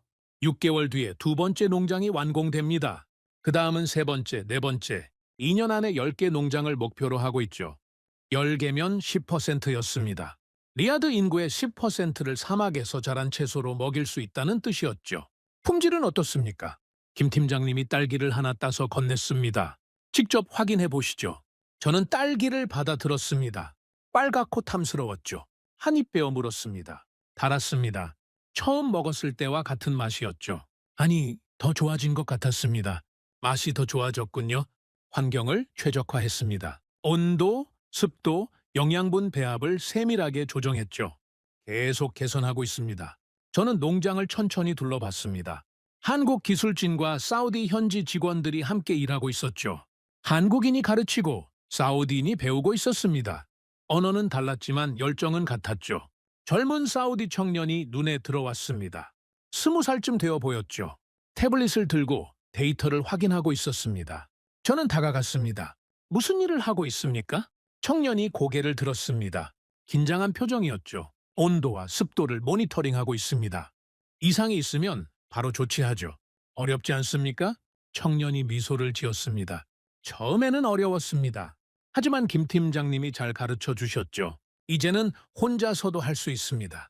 6개월 뒤에 두 번째 농장이 완공됩니다. 그 다음은 세 번째, 네 번째. 2년 안에 10개 농장을 목표로 하고 있죠. 10개면 10%였습니다. 리야드 인구의 10%를 사막에서 자란 채소로 먹일 수 있다는 뜻이었죠. 품질은 어떻습니까? 김 팀장님이 딸기를 하나 따서 건넸습니다. 직접 확인해 보시죠. 저는 딸기를 받아 들었습니다. 빨갛고 탐스러웠죠. 한 입 베어 물었습니다. 달았습니다. 처음 먹었을 때와 같은 맛이었죠. 아니, 더 좋아진 것 같았습니다. 맛이 더 좋아졌군요. 환경을 최적화했습니다. 온도, 습도, 영양분 배합을 세밀하게 조정했죠. 계속 개선하고 있습니다. 저는 농장을 천천히 둘러봤습니다. 한국 기술진과 사우디 현지 직원들이 함께 일하고 있었죠. 한국인이 가르치고 사우디인이 배우고 있었습니다. 언어는 달랐지만 열정은 같았죠. 젊은 사우디 청년이 눈에 들어왔습니다. 20살쯤 되어 보였죠. 태블릿을 들고 데이터를 확인하고 있었습니다. 저는 다가갔습니다. 무슨 일을 하고 있습니까? 청년이 고개를 들었습니다. 긴장한 표정이었죠. 온도와 습도를 모니터링하고 있습니다. 이상이 있으면 바로 조치하죠. 어렵지 않습니까? 청년이 미소를 지었습니다. 처음에는 어려웠습니다. 하지만 김 팀장님이 잘 가르쳐 주셨죠. 이제는 혼자서도 할 수 있습니다.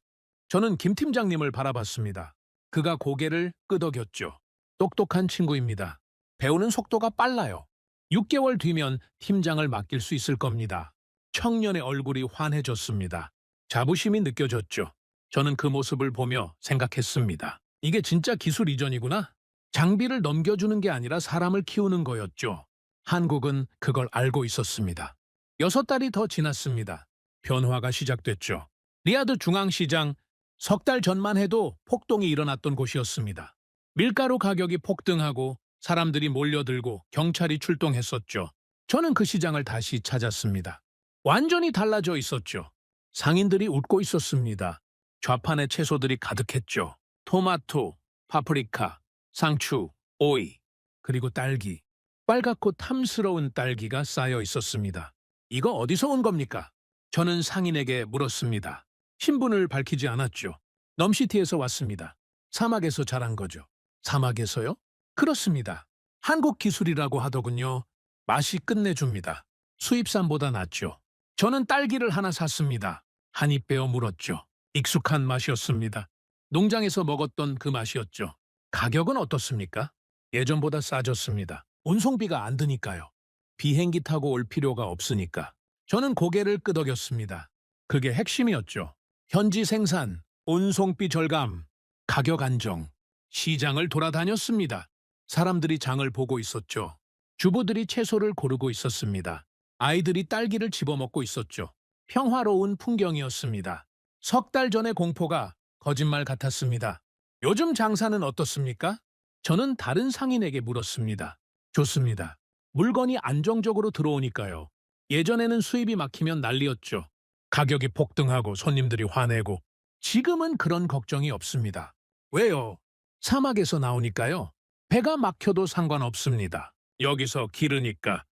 저는 김 팀장님을 바라봤습니다. 그가 고개를 끄덕였죠. 똑똑한 친구입니다. 배우는 속도가 빨라요. 6개월 뒤면 팀장을 맡길 수 있을 겁니다. 청년의 얼굴이 환해졌습니다. 자부심이 느껴졌죠. 저는 그 모습을 보며 생각했습니다. 이게 진짜 기술 이전이구나. 장비를 넘겨주는 게 아니라 사람을 키우는 거였죠. 한국은 그걸 알고 있었습니다. 6달이 더 지났습니다. 변화가 시작됐죠. 리야드 중앙시장, 3달 전만 해도 폭동이 일어났던 곳이었습니다. 밀가루 가격이 폭등하고 사람들이 몰려들고 경찰이 출동했었죠. 저는 그 시장을 다시 찾았습니다. 완전히 달라져 있었죠. 상인들이 웃고 있었습니다. 좌판에 채소들이 가득했죠. 토마토, 파프리카, 상추, 오이, 그리고 딸기. 빨갛고 탐스러운 딸기가 쌓여 있었습니다. 이거 어디서 온 겁니까? 저는 상인에게 물었습니다. 신분을 밝히지 않았죠. 넘시티에서 왔습니다. 사막에서 자란 거죠. 사막에서요? 그렇습니다. 한국 기술이라고 하더군요. 맛이 끝내줍니다. 수입산보다 낫죠. 저는 딸기를 하나 샀습니다. 한입 베어 물었죠. 익숙한 맛이었습니다. 농장에서 먹었던 그 맛이었죠. 가격은 어떻습니까? 예전보다 싸졌습니다. 운송비가 안 드니까요. 비행기 타고 올 필요가 없으니까. 저는 고개를 끄덕였습니다. 그게 핵심이었죠. 현지 생산, 운송비 절감, 가격 안정. 시장을 돌아다녔습니다. 사람들이 장을 보고 있었죠. 주부들이 채소를 고르고 있었습니다. 아이들이 딸기를 집어먹고 있었죠. 평화로운 풍경이었습니다. 3달 전의 공포가 거짓말 같았습니다. 요즘 장사는 어떻습니까? 저는 다른 상인에게 물었습니다. 좋습니다. 물건이 안정적으로 들어오니까요. 예전에는 수입이 막히면 난리였죠. 가격이 폭등하고 손님들이 화내고. 지금은 그런 걱정이 없습니다. 왜요? 사막에서 나오니까요. 배가 막혀도 상관없습니다. 여기서 기르니까.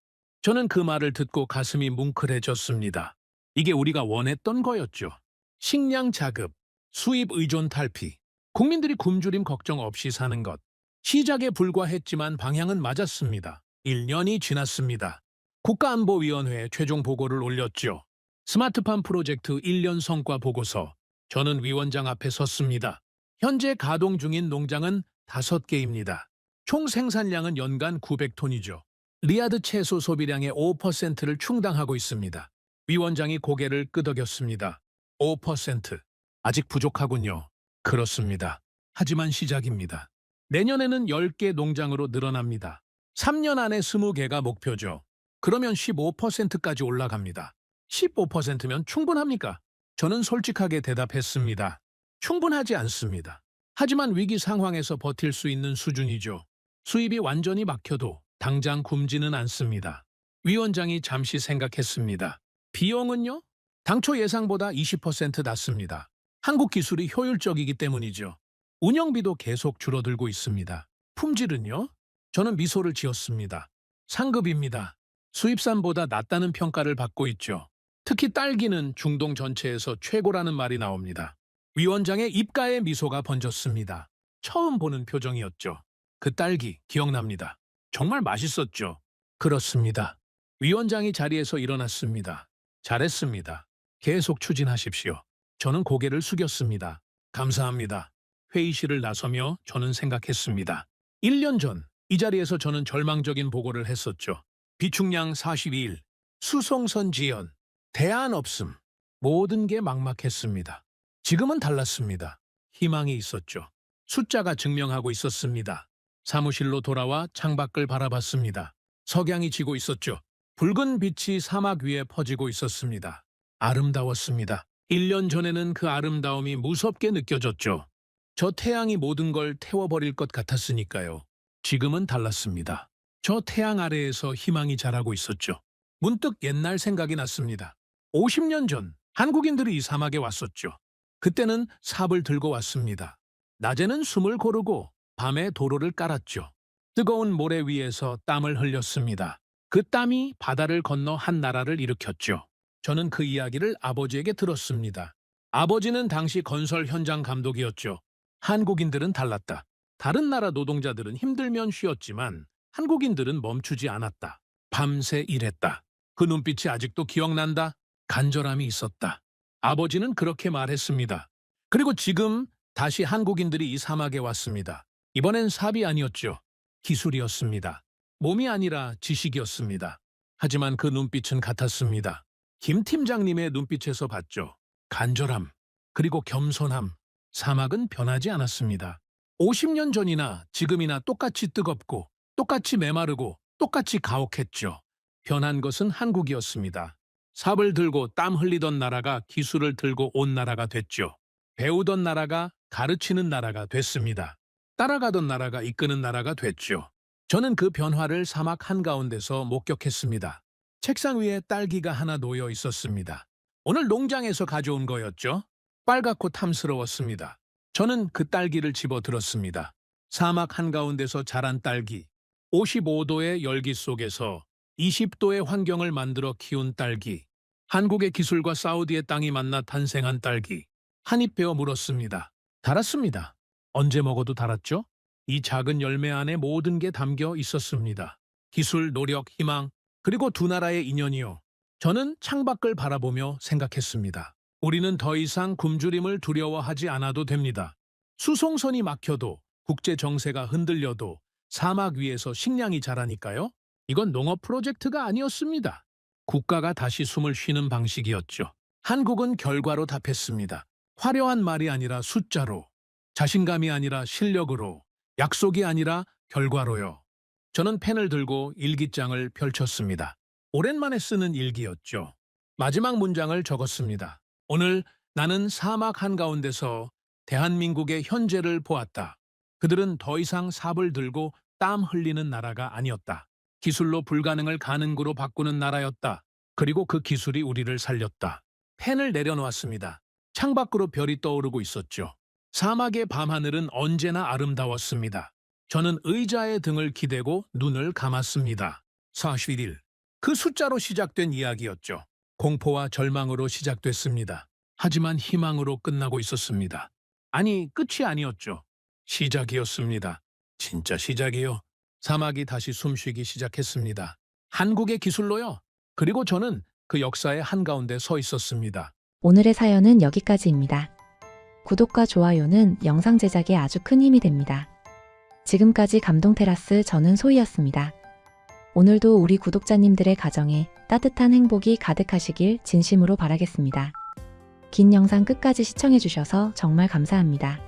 저는 그 말을 듣고 가슴이 뭉클해졌습니다. 이게 우리가 원했던 거였죠. 식량 자급, 수입 의존 탈피, 국민들이 굶주림 걱정 없이 사는 것. 시작에 불과했지만 방향은 맞았습니다. 1년이 지났습니다. 국가안보위원회에 최종 보고를 올렸죠. 스마트팜 프로젝트 1년 성과 보고서. 저는 위원장 앞에 섰습니다. 현재 가동 중인 농장은 5개입니다. 총 생산량은 연간 900톤이죠. 리야드 채소 소비량의 5%를 충당하고 있습니다. 위원장이 고개를 끄덕였습니다. 5%. 아직 부족하군요. 그렇습니다. 하지만 시작입니다. 내년에는 10개 농장으로 늘어납니다. 3년 안에 20개가 목표죠. 그러면 15%까지 올라갑니다. 15%면 충분합니까? 저는 솔직하게 대답했습니다. 충분하지 않습니다. 하지만 위기 상황에서 버틸 수 있는 수준이죠. 수입이 완전히 막혀도 당장 굶지는 않습니다. 위원장이 잠시 생각했습니다. 비용은요? 당초 예상보다 20% 낮습니다. 한국 기술이 효율적이기 때문이죠. 운영비도 계속 줄어들고 있습니다. 품질은요? 저는 미소를 지었습니다. 상급입니다. 수입산보다 낫다는 평가를 받고 있죠. 특히 딸기는 중동 전체에서 최고라는 말이 나옵니다. 위원장의 입가에 미소가 번졌습니다. 처음 보는 표정이었죠. 그 딸기 기억납니다. 정말 맛있었죠. 그렇습니다. 위원장이 자리에서 일어났습니다. 잘했습니다. 계속 추진하십시오. 저는 고개를 숙였습니다. 감사합니다. 회의실을 나서며 저는 생각했습니다. 1년 전 이 자리에서 저는 절망적인 보고를 했었죠. 비축량 42일, 수송선 지연, 대안 없음, 모든 게 막막했습니다. 지금은 달랐습니다. 희망이 있었죠. 숫자가 증명하고 있었습니다. 사무실로 돌아와 창밖을 바라봤습니다. 석양이 지고 있었죠. 붉은 빛이 사막 위에 퍼지고 있었습니다. 아름다웠습니다. 1년 전에는 그 아름다움이 무섭게 느껴졌죠. 저 태양이 모든 걸 태워버릴 것 같았으니까요. 지금은 달랐습니다. 저 태양 아래에서 희망이 자라고 있었죠. 문득 옛날 생각이 났습니다. 50년 전 한국인들이 이 사막에 왔었죠. 그때는 삽을 들고 왔습니다. 낮에는 숨을 고르고 밤에 도로를 깔았죠. 뜨거운 모래 위에서 땀을 흘렸습니다. 그 땀이 바다를 건너 한 나라를 일으켰죠. 저는 그 이야기를 아버지에게 들었습니다. 아버지는 당시 건설 현장 감독이었죠. 한국인들은 달랐다. 다른 나라 노동자들은 힘들면 쉬었지만 한국인들은 멈추지 않았다. 밤새 일했다. 그 눈빛이 아직도 기억난다. 간절함이 있었다. 아버지는 그렇게 말했습니다. 그리고 지금 다시 한국인들이 이 사막에 왔습니다. 이번엔 삽이 아니었죠. 기술이었습니다. 몸이 아니라 지식이었습니다. 하지만 그 눈빛은 같았습니다. 김 팀장님의 눈빛에서 봤죠. 간절함, 그리고 겸손함. 사막은 변하지 않았습니다. 50년 전이나 지금이나 똑같이 뜨겁고, 똑같이 메마르고, 똑같이 가혹했죠. 변한 것은 한국이었습니다. 삽을 들고 땀 흘리던 나라가 기술을 들고 온 나라가 됐죠. 배우던 나라가 가르치는 나라가 됐습니다. 따라가던 나라가 이끄는 나라가 됐죠. 저는 그 변화를 사막 한가운데서 목격했습니다. 책상 위에 딸기가 하나 놓여 있었습니다. 오늘 농장에서 가져온 거였죠. 빨갛고 탐스러웠습니다. 저는 그 딸기를 집어 들었습니다. 사막 한가운데서 자란 딸기, 55도의 열기 속에서 20도의 환경을 만들어 키운 딸기, 한국의 기술과 사우디의 땅이 만나 탄생한 딸기. 한 입 베어 물었습니다. 달았습니다. 언제 먹어도 달았죠? 이 작은 열매 안에 모든 게 담겨 있었습니다. 기술, 노력, 희망, 그리고 두 나라의 인연이요. 저는 창밖을 바라보며 생각했습니다. 우리는 더 이상 굶주림을 두려워하지 않아도 됩니다. 수송선이 막혀도, 국제 정세가 흔들려도 사막 위에서 식량이 자라니까요. 이건 농업 프로젝트가 아니었습니다. 국가가 다시 숨을 쉬는 방식이었죠. 한국은 결과로 답했습니다. 화려한 말이 아니라 숫자로, 자신감이 아니라 실력으로, 약속이 아니라 결과로요. 저는 펜을 들고 일기장을 펼쳤습니다. 오랜만에 쓰는 일기였죠. 마지막 문장을 적었습니다. 오늘 나는 사막 한가운데서 대한민국의 현재를 보았다. 그들은 더 이상 삽을 들고 땀 흘리는 나라가 아니었다. 기술로 불가능을 가능으로 바꾸는 나라였다. 그리고 그 기술이 우리를 살렸다. 펜을 내려놓았습니다. 창밖으로 별이 떠오르고 있었죠. 사막의 밤하늘은 언제나 아름다웠습니다. 저는 의자에 등을 기대고 눈을 감았습니다. 41일. 그 숫자로 시작된 이야기였죠. 공포와 절망으로 시작됐습니다. 하지만 희망으로 끝나고 있었습니다. 아니, 끝이 아니었죠. 시작이었습니다. 진짜 시작이요. 사막이 다시 숨쉬기 시작했습니다. 한국의 기술로요. 그리고 저는 그 역사의 한가운데 서 있었습니다. 오늘의 사연은 여기까지입니다. 구독과 좋아요는 영상 제작에 아주 큰 힘이 됩니다. 지금까지 감동테라스 저는 소희였습니다. 오늘도 우리 구독자님들의 가정에 따뜻한 행복이 가득하시길 진심으로 바라겠습니다. 긴 영상 끝까지 시청해주셔서 정말 감사합니다.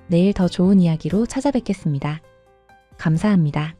내일 더 좋은 이야기로 찾아뵙겠습니다. 감사합니다.